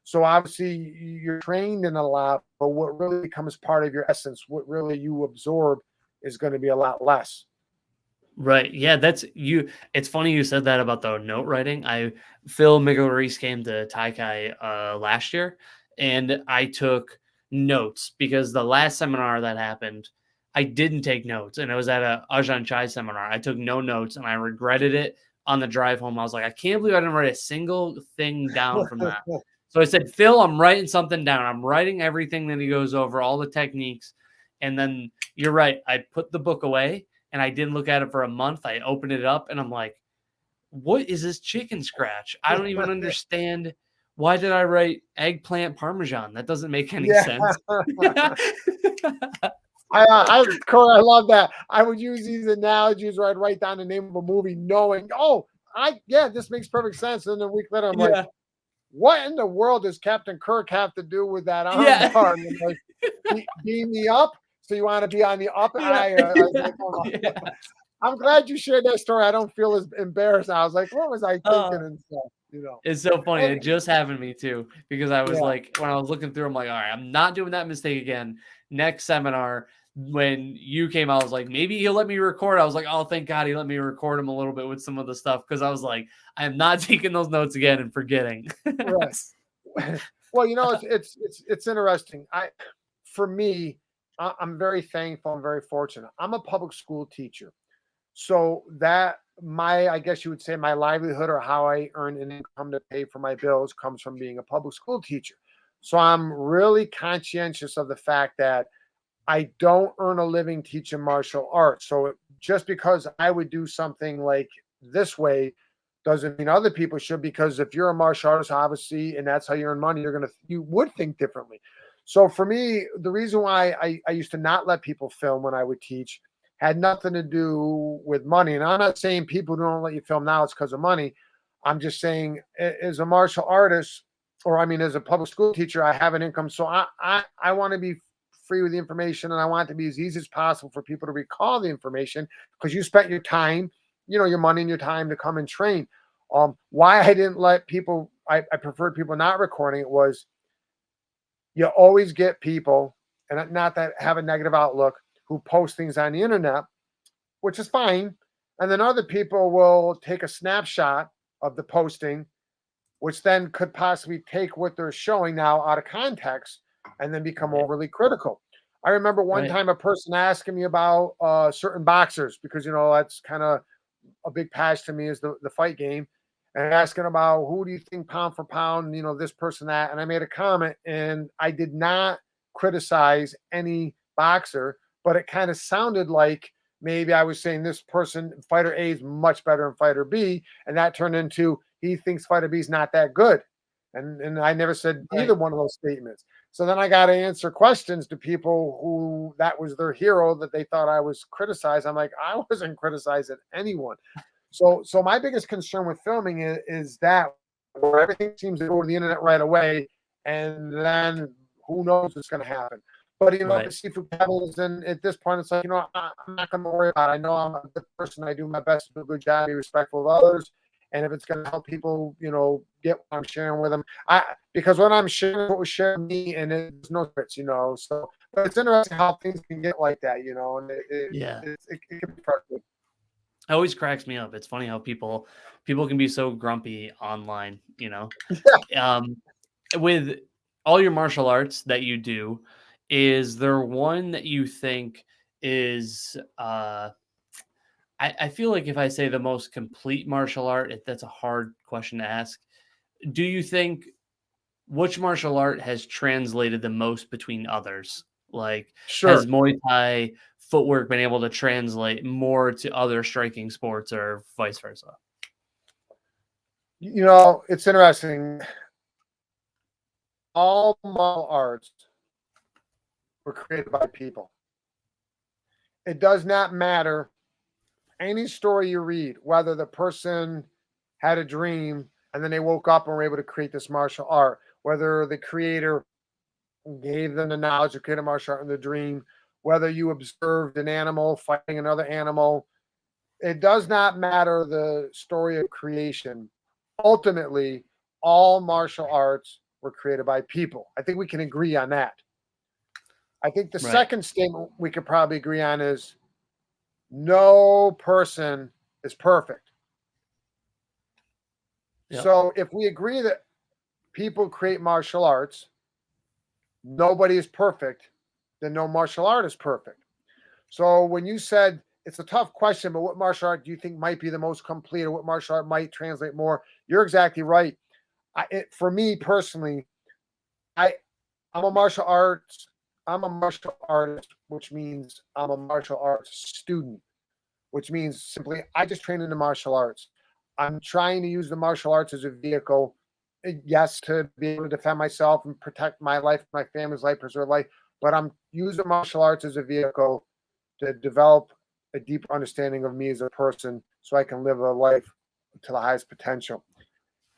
So obviously you're trained in a lot, but what really becomes part of your essence, what really you absorb, is going to be a lot less. Right. Yeah, that's you. It's funny you said that about the note writing. Phil Miguel came to Taikai last year, and I took notes because the last seminar that happened, I didn't take notes, and it was at a Ajahn Chai seminar. I took no notes, and I regretted it on the drive home. I was like, I can't believe I didn't write a single thing down from that. So I said, Phil, I'm writing something down. I'm writing everything that he goes over, all the techniques, and then you're right. I put the book away and I didn't look at it for a month. I opened it up and I'm like, what is this chicken scratch? I don't even understand. Why did I write eggplant parmesan? That doesn't make any Yeah. sense. Cory, I love that. I would use these analogies where I'd write down the name of a movie knowing, this makes perfect sense. And then a week later, I'm like, Yeah. what in the world does Captain Kirk have to do with that arm Yeah. bar? And I'm like, beam me up. So you want to be on the up? Yeah. Yeah. I'm glad you shared that story. I don't feel as embarrassed. I was like, what was I thinking and stuff, It's so funny. And, It just happened to me too, because I was yeah. like, when I was looking through, I'm like, all right, I'm not doing that mistake again. Next seminar, when you came, I was like, maybe he'll let me record. I was like, oh, thank God he let me record him a little bit with some of the stuff, because I was like, I am not taking those notes again and forgetting. Right. Well, it's interesting. For me, I'm very thankful. I'm very fortunate. I'm a public school teacher. So that I guess you would say my livelihood or how I earn an income to pay for my bills comes from being a public school teacher. So I'm really conscientious of the fact that I don't earn a living teaching martial arts. So just because I would do something like this way doesn't mean other people should, because if you're a martial artist, obviously, and that's how you earn money, you would think differently. So for me, the reason why I used to not let people film when I would teach had nothing to do with money. And I'm not saying people who don't let you film now, it's because of money. I'm just saying, as a martial artist, or I mean, as a public school teacher, I have an income. So I want to be free with the information, and I want it to be as easy as possible for people to recall the information, because you spent your time, your money and your time to come and train. Why I didn't let people, I preferred people not recording it, was you always get people, and not that have a negative outlook, who post things on the internet, which is fine. And then other people will take a snapshot of the posting, which then could possibly take what they're showing now out of context and then become Right. overly critical. I remember one Right. time a person asking me about certain boxers, because that's kind of a big passion to me, is the fight game, and asking about who do you think pound for pound, this person, that. And I made a comment, and I did not criticize any boxer, but it kind of sounded like maybe I was saying this person, fighter A, is much better than fighter B, and that turned into he thinks fighter B is not that good. And I never said Right. either one of those statements. So then I got to answer questions to people who that was their hero that they thought I was criticized. I'm like, I wasn't criticizing anyone. So my biggest concern with filming is that where everything seems to go to the internet right away, and then who knows what's going to happen. But if Right. it's seafood pebbles, then at this point it's like, I'm not going to worry about it. I know I'm a good person. I do my best to do a good job, be respectful of others. And if it's going to help people, get what I'm sharing with them, because what I'm sharing, what was sharing me, and there's no secrets, So, but it's interesting how things can get like that, and Yeah. it can be frustrating. It always cracks me up. It's funny how people can be so grumpy online, Um, with all your martial arts that you do, is there one that you think is I feel like if I say the most complete martial art, that's a hard question to ask. Do you think which martial art has translated the most between others? Like, has Sure. Muay Thai footwork been able to translate more to other striking sports or vice versa? It's interesting. All martial arts were created by people. It does not matter any story you read, whether the person had a dream and then they woke up and were able to create this martial art, whether the creator gave them the knowledge to create a martial art in the dream, whether you observed an animal fighting another animal. It does not matter the story of creation. Ultimately, all martial arts were created by people. I think we can agree on that. I think the Right. second statement we could probably agree on is no person is perfect. Yep. So if we agree that people create martial arts, nobody is perfect, then no martial art is perfect. So when you said it's a tough question, but what martial art do you think might be the most complete, or what martial art might translate more? You're exactly right. For me personally, I I'm a martial arts. I'm a martial artist, which means I'm a martial arts student, which means simply I just train in the martial arts. I'm trying to use the martial arts as a vehicle, yes, to be able to defend myself and protect my life, my family's life, preserve life. But I'm using martial arts as a vehicle to develop a deeper understanding of me as a person so I can live a life to the highest potential.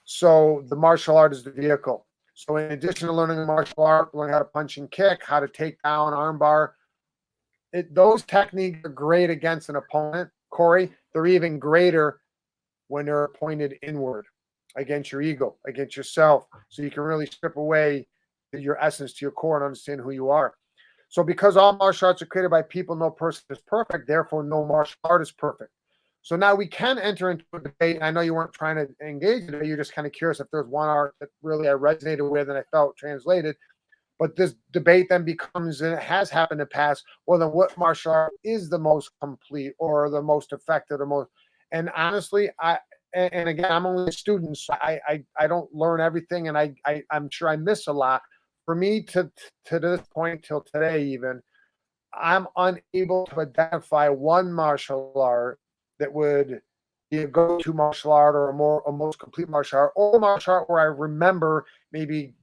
So the martial art is the vehicle. So in addition to learning a martial art, learning how to punch and kick, how to take down, armbar, those techniques are great against an opponent, Cory. They're even greater when they're pointed inward against your ego, against yourself. So you can really strip away your essence to your core and understand who you are. So because all martial arts are created by people, no person is perfect. Therefore, no martial art is perfect. So now we can enter into a debate. I know you weren't trying to engage in it. You're just kind of curious if there's one art that really I resonated with and I felt translated. But this debate then becomes, and it has happened in the past, well, then what martial art is the most complete or the most effective or most, and honestly, and again, I'm only a student, so I don't learn everything, and I'm sure I miss a lot. For me to this point till today, even I'm unable to identify one martial art that would be a go-to martial art or a most complete martial art, or a martial art where I remember maybe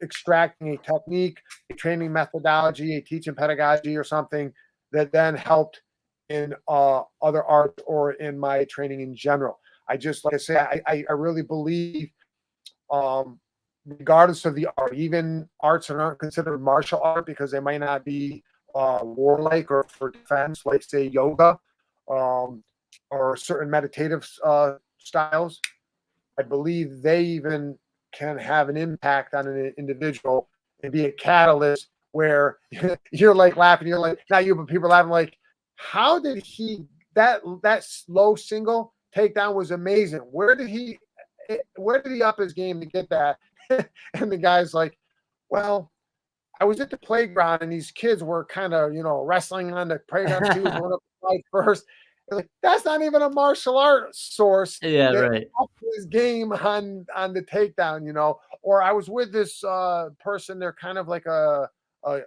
extracting a technique, a training methodology, a teaching pedagogy, or something that then helped in other arts or in my training in general. I just, like I say, I really believe, regardless of the art, even arts that aren't considered martial art because they might not be warlike or for defense, like say yoga, um, or certain meditative styles. I believe they even can have an impact on an individual and be a catalyst where you're like laughing, you're like, not you, but people laughing like, how did he that slow single takedown was amazing. Where did he up his game to get that? And the guy's like, well, I was at the playground and these kids were kind of, wrestling on the playground. He was going up to fight first. Like, that's not even a martial art source Yeah, that right. upped his game on the takedown. Or I was with this person, they're kind of like a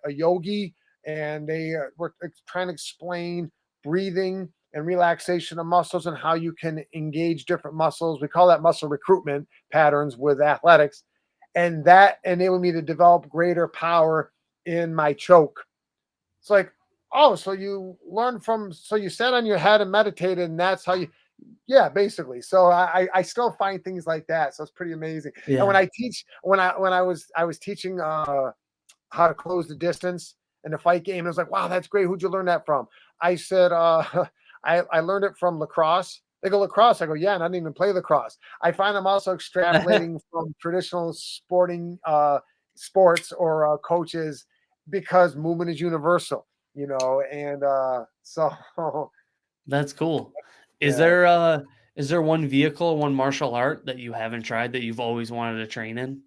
yogi, and they were trying to explain breathing and relaxation of muscles and how you can engage different muscles. We call that muscle recruitment patterns with athletics, and that enabled me to develop greater power in my choke. It's like, oh, so you sat on your head and meditated, and that's how you, yeah, basically. So I still find things like that. So it's pretty amazing. And when Yeah. I teach, when I was teaching how to close the distance in the fight game, it was like, wow, that's great. Who'd you learn that from? I said, I learned it from lacrosse. They go, lacrosse. I go, yeah, and I didn't even play lacrosse. I find I'm also extrapolating from traditional sporting sports or coaches, because movement is universal, and so That's cool. Is yeah. there uh is there one vehicle, one martial art that you haven't tried that you've always wanted to train in?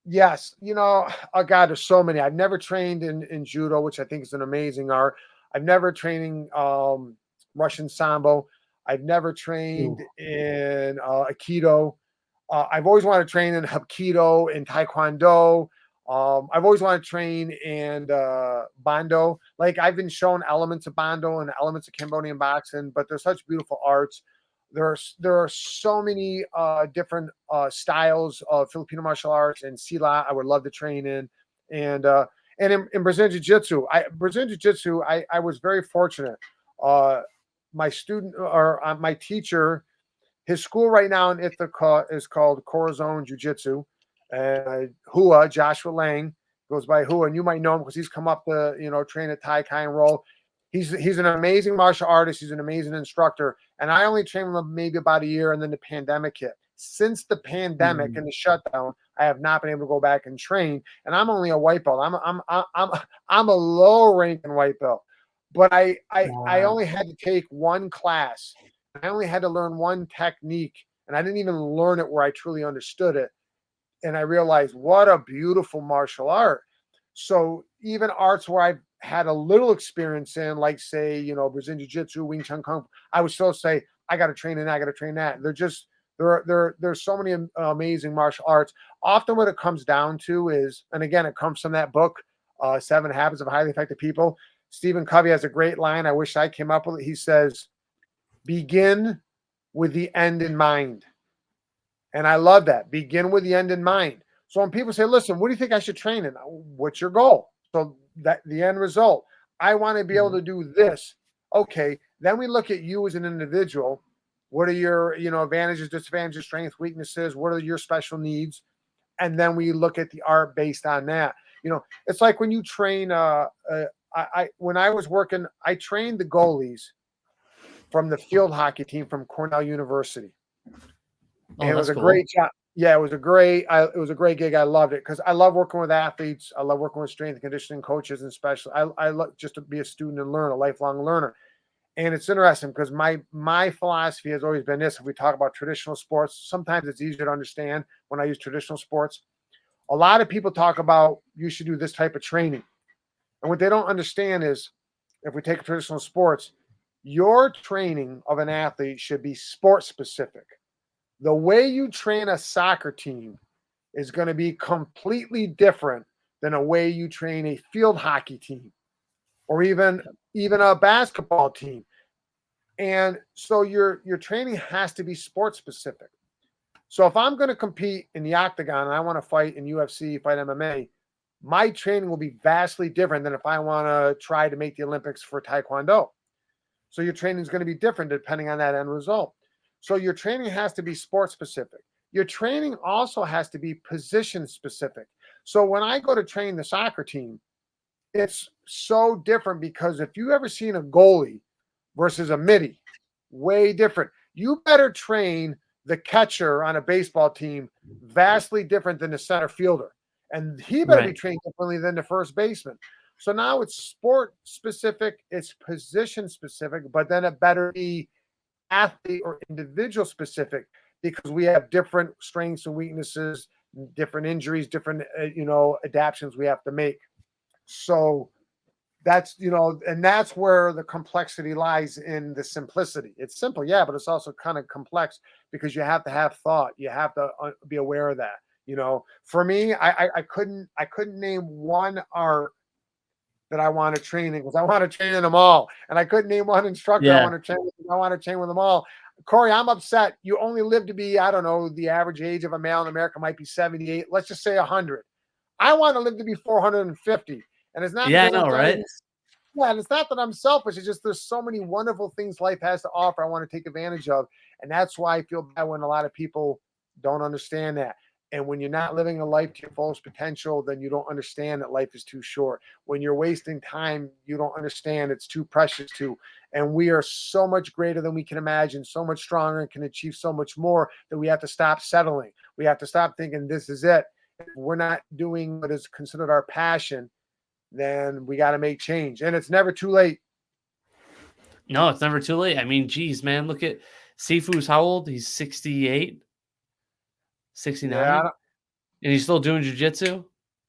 Yes, oh God, there's so many. I've never trained in judo, which I think is an amazing art. I've never trained in Russian sambo. I've never trained Ooh. in aikido. I've always wanted to train in hapkido and taekwondo. I've always wanted to train and Bondo. Like I've been shown elements of Bondo and elements of Cambodian boxing, but they're such beautiful arts. There are so many different styles of Filipino martial arts and Silat I would love to train in. And in Brazilian Jiu-Jitsu, I was very fortunate. Uh, my student or my teacher, his school right now in Ithaca is called Corazon Jiu-Jitsu. Hua, Joshua Lang, goes by Hua, and you might know him because he's come up to, train at Tai Kai and Roll. He's an amazing martial artist. He's an amazing instructor. And I only trained with him maybe about a year, and then the pandemic hit. Since the pandemic and the shutdown, I have not been able to go back and train. And I'm only a white belt. I'm a low ranking white belt. But I Wow. only had to take one class. I only had to learn one technique, and I didn't even learn it where I truly understood it. And I realized what a beautiful martial art. So even arts where I've had a little experience in, like say, Brazilian Jiu-Jitsu, Wing Chun Kung, I would still say, I got to train in that, I got to train that. There's so many amazing martial arts. Often what it comes down to is, and again, it comes from that book, Seven Habits of Highly Effective People. Stephen Covey has a great line. I wish I came up with it. He says, begin with the end in mind. And I love that. Begin with the end in mind. So when people say, listen, what do you think I should train in? What's your goal? So that the end result, I want to be able to do this. Okay. Then we look at you as an individual. What are your, advantages, disadvantages, strengths, weaknesses? What are your special needs? And then we look at the art based on that. It's like when you train, when I was working, I trained the goalies from the field hockey team from Cornell University. And Oh, it was that's a great cool. job. Yeah, it was a great gig. I loved it because I love working with athletes. I love working with strength and conditioning coaches, and especially I love just to be a student and learn, a lifelong learner. And it's interesting because my philosophy has always been this: if we talk about traditional sports, sometimes it's easier to understand when I use traditional sports. A lot of people talk about you should do this type of training, and what they don't understand is if we take traditional sports, your training of an athlete should be sport specific. The way you train a soccer team is going to be completely different than a way you train a field hockey team or even a basketball team. And so your training has to be sport specific. So if I'm going to compete in the octagon and I want to fight in UFC, fight MMA, my training will be vastly different than if I want to try to make the Olympics for Taekwondo. So your training is going to be different depending on that end result. So your training has to be sport specific. Your training also has to be position specific. So when I go to train the soccer team, it's so different because if you ever seen a goalie versus a midi, way different. You better train the catcher on a baseball team vastly different than the center fielder. And he better be Right. trained differently than the first baseman. So now it's sport specific, it's position specific, but then it better be athlete or individual specific because we have different strengths and weaknesses, different injuries, different adaptations we have to make. So and that's where the complexity lies in the simplicity. It's simple, yeah, but it's also kind of complex because you have to have thought. You have to be aware of that. For me, I couldn't name one art that I want to train in because I want to train in them all. And I couldn't name one instructor I Yeah. want to train with. I want to train with them all. Cory, I'm upset. You only live to be, I don't know, the average age of a male in America might be 78. Let's just say 100. I want to live to be 450. And it's not Yeah, I because I'm know, trying to right? be, yeah, and it's not that I'm selfish. It's just there's so many wonderful things life has to offer I want to take advantage of. And that's why I feel bad when a lot of people don't understand that. And when you're not living a life to your fullest potential, then you don't understand that life is too short. When you're wasting time, you don't understand it's too precious to. And we are so much greater than we can imagine, so much stronger and can achieve so much more that we have to stop settling. We have to stop thinking this is it. If we're not doing what is considered our passion, then we got to make change. And it's never too late. No, it's never too late. I mean, geez, man, look at Sifu's how old? He's 68, Yeah. 69, and he's still doing jujitsu. Yeah.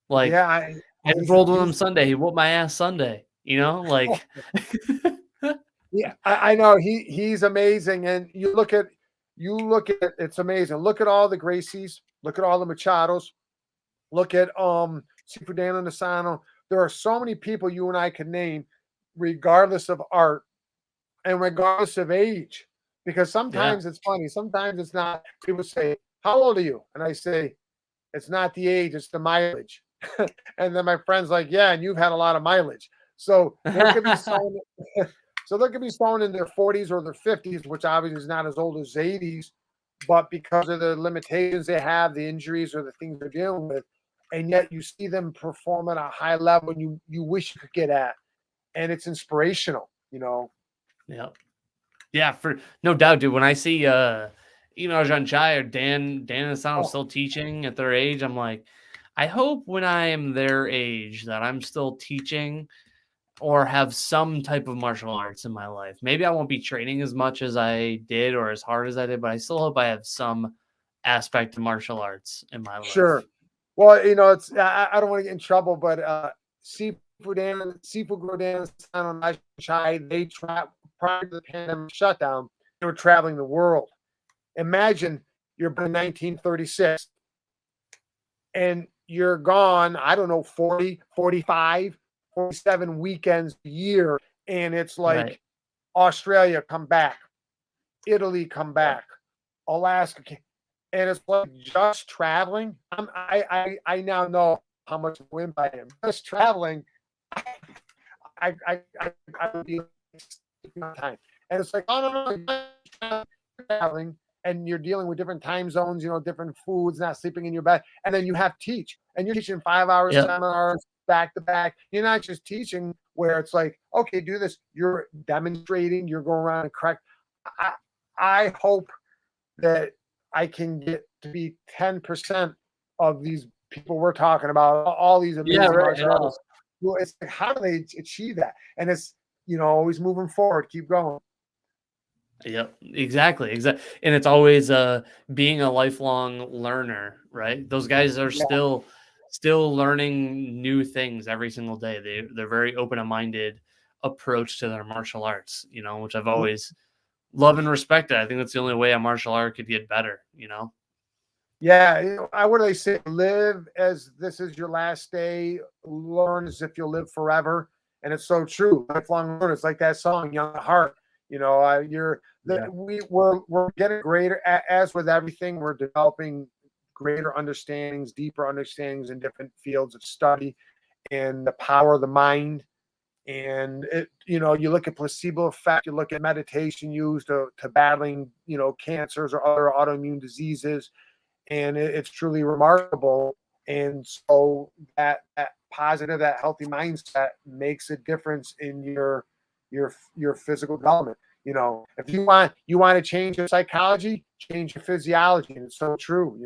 Like, I He's, rolled with him he's, Sunday. He whooped my ass Sunday. Like, yeah, I know he's amazing. And you look at it's amazing. Look at all the Gracies, look at all the Machados, look at Sifu Dan Asano. There are so many people you and I can name, regardless of art and regardless of age. Because Yeah. sometimes it's funny, sometimes it's not. People say, "How old are you?" And I say, "It's not the age, it's the mileage." And then my friend's like, "Yeah, and you've had a lot of mileage." So there could be someone, so there could be someone in their 40s or their 50s, which obviously is not as old as 80s, but because of the limitations they have, the injuries or the things they're dealing with, and yet you see them perform at a high level and you wish you could get at. And it's inspirational, you know. Yeah. Yeah, for no doubt, dude. When I see John Chai or Dan and Asano Oh, still teaching at their age, I'm like, I hope when I am their age that I'm still teaching or have some type of martial arts in my life. Maybe I won't be training as much as I did or as hard as I did, but I still hope I have some aspect of martial arts in my life. sure. Well, it's I don't want to get in trouble, but Seafood Gordon, San and Chai, they prior to the pandemic shutdown, they were traveling the world. Imagine you're born in 1936 and you're gone, I don't know, 40, 45, 47 weekends a year. And it's Right. like Australia, come back, Italy, come Yep. back, Alaska, and it's like just traveling. I now know how much of a wimp I am. Just traveling, I would be time. And it's like, oh no, no, no, traveling, and you're dealing with different time zones, different foods, not sleeping in your bed, and then you have to teach, and you're teaching 5 hours, Yep. 7 hours back to back. You're not just teaching where it's like, okay, do this. You're demonstrating. You're going around and correct. I, I hope that I can get to be 10% of these people we're talking about, all these Yeah, amazing right. I martial know. artists. Well, it's like, how do they achieve that? And it's, always moving forward, keep going. Yep, exactly, and it's always, being a lifelong learner, right? Those guys are Yeah, still learning new things every single day. They're very open-minded approach to their martial arts, which I've always loved and respected. I think that's the only way a martial art could get better, you know? yeah. What do they say? Live as this is your last day. Learn as if you'll live forever. And it's so true. Lifelong learner. It's like that song, "Young at Heart." You're Yeah. we're getting greater as with everything. We're developing greater understandings, deeper understandings in different fields of study, and the power of the mind. And you look at placebo effect, you look at meditation used to battling, cancers or other autoimmune diseases, and it's truly remarkable. And so that positive, that healthy mindset makes a difference in your physical development. If you want to change your psychology, change your physiology, and it's so true.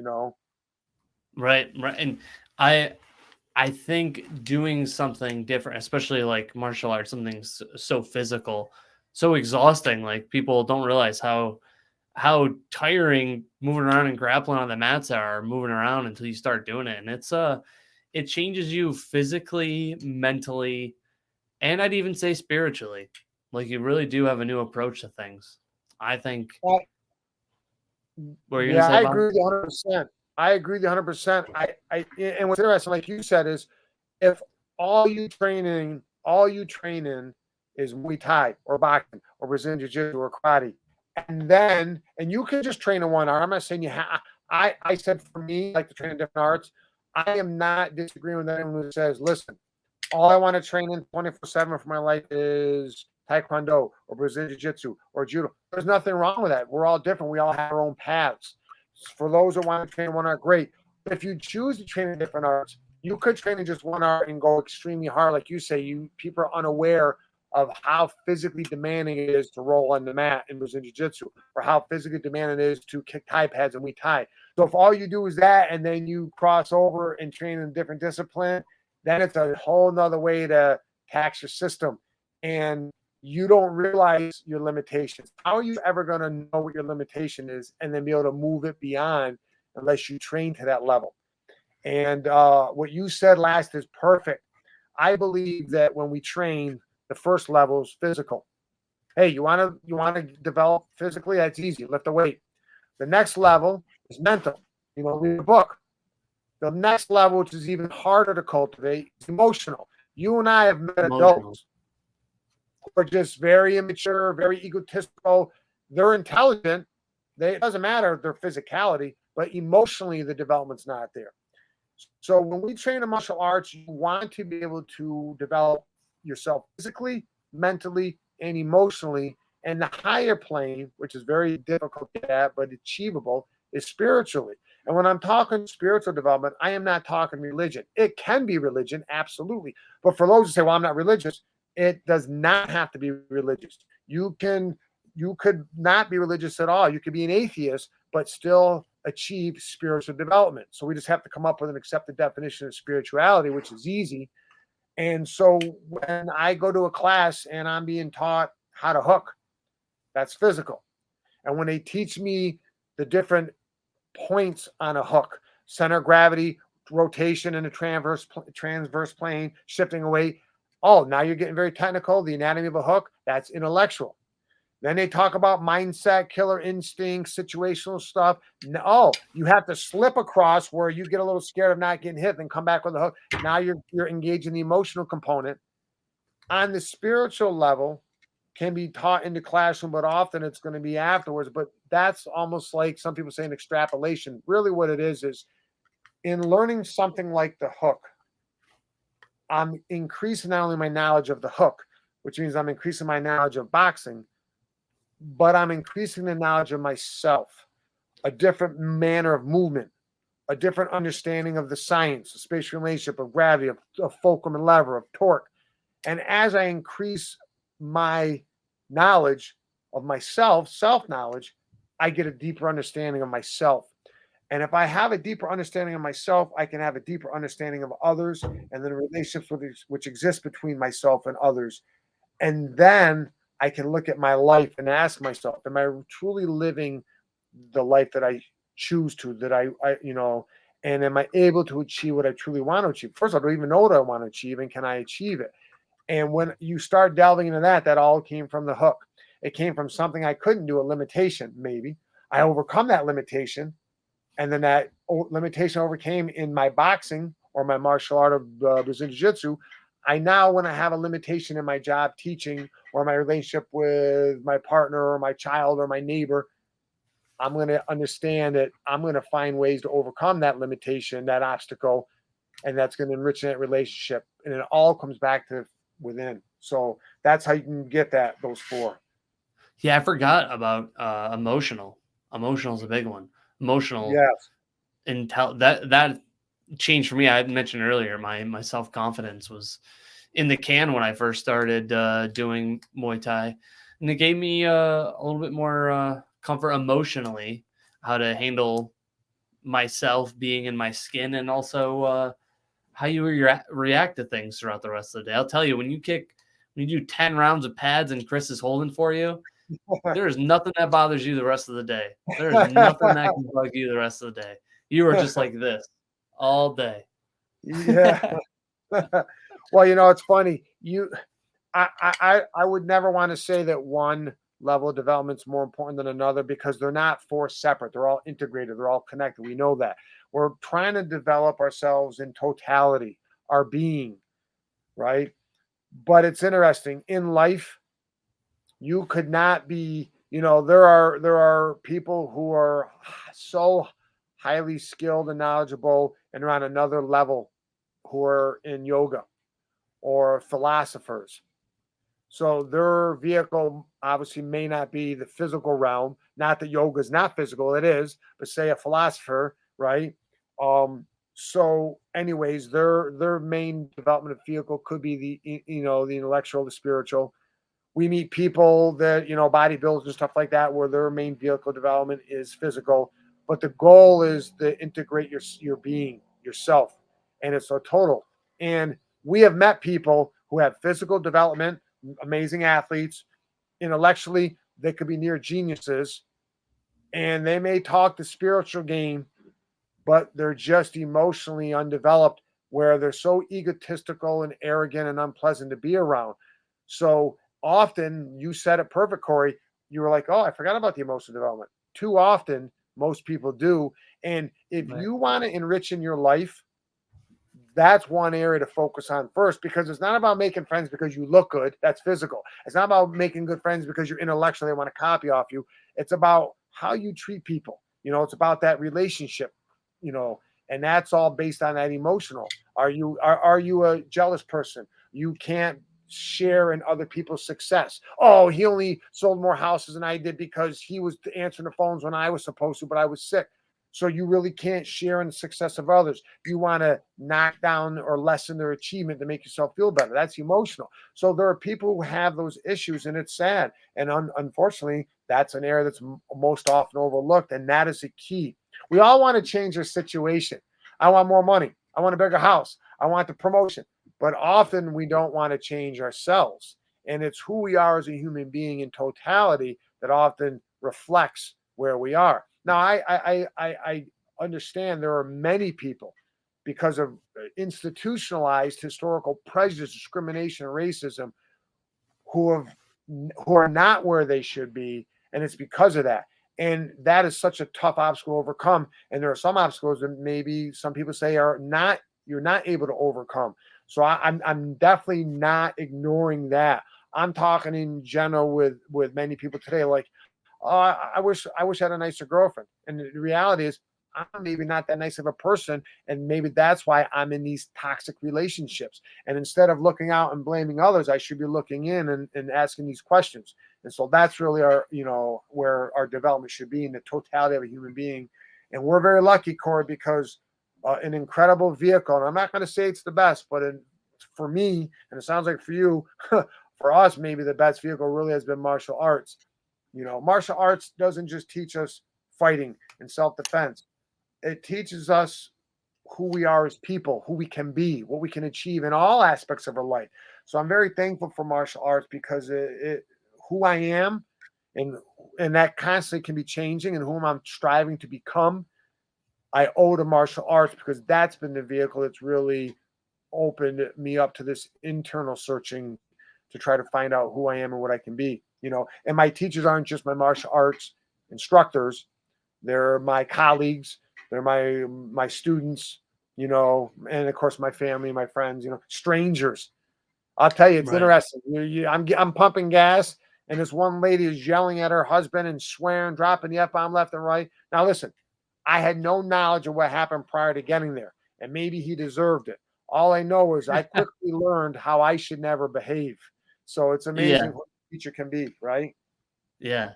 Right, right, and I think doing something different, especially like martial arts, something so physical, so exhausting, like, people don't realize how tiring moving around and grappling on the mats are, moving around until you start doing it, and it changes you physically, mentally, and I'd even say spiritually. Like, you really do have a new approach to things. I think. Well, What were you gonna yeah, say, I Bob? agree with you 100%. I agree with you 100%. And what's interesting, like you said, is if all you train in is Muay Thai or boxing or Brazilian Jiu Jitsu or karate, and you can just train in one art. I'm not saying you have. I said for me, like to train in different arts. I am not disagreeing with anyone who says, listen, all I want to train in 24/7 for my life is Taekwondo or Brazilian Jiu Jitsu or Judo. There's nothing wrong with that. We're all different. We all have our own paths. For those that want to train one art, great. But if you choose to train in different arts, you could train in just one art and go extremely hard. Like you say, people are unaware of how physically demanding it is to roll on the mat in Brazilian Jiu Jitsu, or how physically demanding it is to kick Thai pads and Muay Thai. So if all you do is that and then you cross over and train in a different discipline, then it's a whole nother way to tax your system. And you don't realize your limitations. How are you ever going to know what your limitation is and then be able to move it beyond unless you train to that level? And what you said last is perfect. I believe that when we train, the first level is physical. Hey, you want to develop physically? That's easy. Lift a weight. The next level is mental. Read a book. The next level, which is even harder to cultivate, is emotional. You and I have met Emotional. adults who are just very immature, very egotistical. They're intelligent. It doesn't matter their physicality, but emotionally, the development's not there. So when we train in martial arts, you want to be able to develop yourself physically, mentally, and emotionally. And the higher plane, which is very difficult to get at, but achievable, is spiritually. And when I'm talking spiritual development, I am not talking religion. It can be religion, absolutely. But for those who say, well, I'm not religious, it does not have to be religious. You could not be religious at all. You could be an atheist, but still achieve spiritual development. So we just have to come up with an accepted definition of spirituality, which is easy. And so when I go to a class and I'm being taught how to hook, that's physical. And when they teach me the different points on a hook, center of gravity, rotation in a transverse plane, shifting away. Oh, now you're getting very technical. The anatomy of a hook, that's intellectual. Then they talk about mindset, killer instinct, situational stuff. Oh, you have to slip across where you get a little scared of not getting hit, then come back with a hook. Now you're engaged in the emotional component. On the spiritual level, can be taught in the classroom, but often it's going to be afterwards. But that's almost like some people say an extrapolation. Really, what it is in learning something like the hook, I'm increasing not only my knowledge of the hook, which means I'm increasing my knowledge of boxing, but I'm increasing the knowledge of myself, a different manner of movement, a different understanding of the science, the spatial relationship of gravity, of fulcrum and lever, of torque. And as I increase my knowledge of myself, self knowledge, I get a deeper understanding of myself. And if I have a deeper understanding of myself, I can have a deeper understanding of others and the relationships which exist between myself and others. And then I can look at my life and ask myself, am I truly living the life that I choose to, that and am I able to achieve what I truly want to achieve? First, I don't even know what I want to achieve, and can I achieve it? And when you start delving into that, that all came from the hook. It came from something I couldn't do, a limitation, maybe. I overcome that limitation, and then that limitation overcame in my boxing or my martial art of Brazilian Jiu-Jitsu. I now, when I have a limitation in my job teaching or my relationship with my partner or my child or my neighbor, I'm going to understand that I'm going to find ways to overcome that limitation, that obstacle, and that's going to enrich that relationship. And it all comes back to within. So that's how you can get those four. Yeah, I forgot about emotional. Emotional is a big one. Emotional Yes. that changed for me. I mentioned earlier my self confidence was in the can when I first started doing Muay Thai, and it gave me a little bit more comfort emotionally, how to handle myself being in my skin, and also how you react to things throughout the rest of the day. I'll tell you, when you do 10 rounds of pads and Chris is holding for you, there is nothing that bothers you the rest of the day. There is nothing that can bug you the rest of the day. You are just like this all day. Yeah. Well, it's funny. I would never want to say that one level of development is more important than another, because they're not four separate. They're all integrated. They're all connected. We know that. We're trying to develop ourselves in totality, our being, right? But it's interesting in life. You could not be. There are people who are so highly skilled and knowledgeable and are on another level, who are in yoga or philosophers. So their vehicle obviously may not be the physical realm. Not that yoga is not physical, it is, but say a philosopher, right? So anyways, their main development of vehicle could be the intellectual, the spiritual. We meet people that, bodybuilders and stuff like that, where their main vehicle development is physical, but the goal is to integrate your being, yourself, and it's a total. And we have met people who have physical development, amazing athletes, intellectually they could be near geniuses, and they may talk the spiritual game, but they're just emotionally undeveloped, where they're so egotistical and arrogant and unpleasant to be around. So often, you said it perfect, Cory. You were like, oh, I forgot about the emotional development. Too often, Most people do. And if Right. you want to enrich in your life, that's one area to focus on first, because it's not about making friends because you look good. That's physical. It's not about making good friends because you're intellectual. They want to copy off you. It's about how you treat people. It's about that relationship, you know, and that's all based on that emotional. Are you a jealous person? You can't share in other people's success. Oh, he only sold more houses than I did because he was answering the phones when I was supposed to, but I was sick. So you really can't share in the success of others. You want to knock down or lessen their achievement to make yourself feel better. That's emotional. So there are people who have those issues, and it's sad. And unfortunately, that's an area that's most often overlooked, and that is the key. We all want to change our situation. I want more money. I want a bigger house. I want the promotion. But often we don't want to change ourselves. And it's who we are as a human being in totality that often reflects where we are. Now, I understand there are many people, because of institutionalized historical prejudice, discrimination, and racism, who have who are not where they should be, and it's because of that. And that is such a tough obstacle to overcome. And there are some obstacles that maybe some people say are not you're not able to overcome. So I'm definitely not ignoring that. I'm talking in general with many people today, like, oh, I wish I had a nicer girlfriend. And the reality is, I'm maybe not that nice of a person, and maybe that's why I'm in these toxic relationships. And instead of looking out and blaming others, I should be looking in and asking these questions. And so that's really where our development should be, in the totality of a human being. And we're very lucky, Cory, because an incredible vehicle. And I'm not going to say it's the best, but for me, and it sounds like for you, for us, maybe the best vehicle really has been martial arts. Martial arts doesn't just teach us fighting and self-defense. It teaches us who we are as people, who we can be, what we can achieve in all aspects of our life. So I'm very thankful for martial arts, because who I am, and that constantly can be changing, and whom I'm striving to become, I owe to martial arts, because that's been the vehicle that's really opened me up to this internal searching to try to find out who I am and what I can be. And my teachers aren't just my martial arts instructors; they're my colleagues, they're my students, and of course my family, my friends, strangers. I'll tell you, it's Right. interesting. I'm pumping gas, and this one lady is yelling at her husband and swearing, dropping the F-bomb left and right. Now listen, I had no knowledge of what happened prior to getting there, and maybe he deserved it. All I know is I quickly learned how I should never behave. So it's amazing Yeah. what a teacher can be, right? Yeah.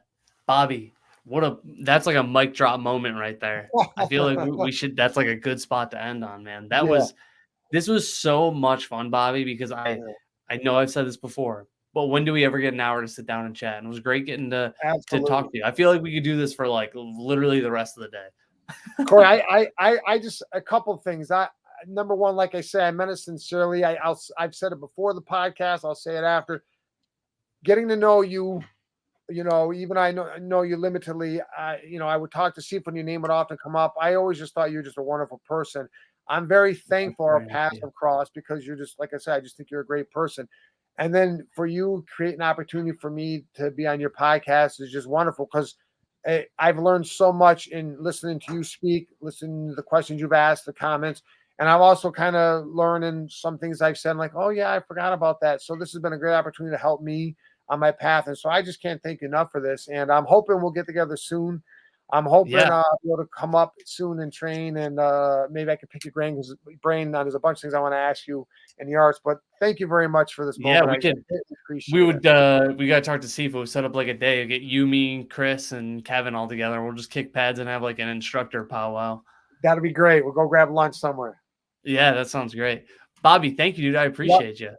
Bobby, that's like a mic drop moment right there. I feel like we should that's like a good spot to end on, man. Yeah, This was so much fun, Bobby, because yeah, I know I've said this before, but when do we ever get an hour to sit down and chat? And it was great getting to absolutely. talk to you. I feel like we could do this for like literally the rest of the day. Cory, I just a couple of things. Number one, like I said, I meant it sincerely. I've said it before the podcast. I'll say it after. Getting to know you, even I know you limitedly. I would talk to Steve when your name would often come up. I always just thought you were just a wonderful person. I'm very That's thankful our very nice paths of you. have crossed, because you're just, like I said, I just think you're a great person. And then for you, create an opportunity for me to be on your podcast is just wonderful, because I've learned so much in listening to you speak, listening to the questions you've asked, the comments. And I'm also kind of learning some things I've said, like, oh, yeah, I forgot about that. So this has been a great opportunity to help me on my path. And so I just can't thank you enough for this. And I'm hoping we'll get together soon. I'm hoping Yeah. I'll be able to come up soon and train, and maybe I can pick your brain. There's a bunch of things I want to ask you in the arts. But thank you very much for this Yeah, moment. we I could really we appreciate it. would we gotta talk to Sifu, set up like a day, get you, me, Chris, and Kevin all together. We'll just kick pads and have like an instructor powwow. That'll be great. We'll go grab lunch somewhere. Yeah, that sounds great. Bobby, thank you, dude. I Yep. appreciate you.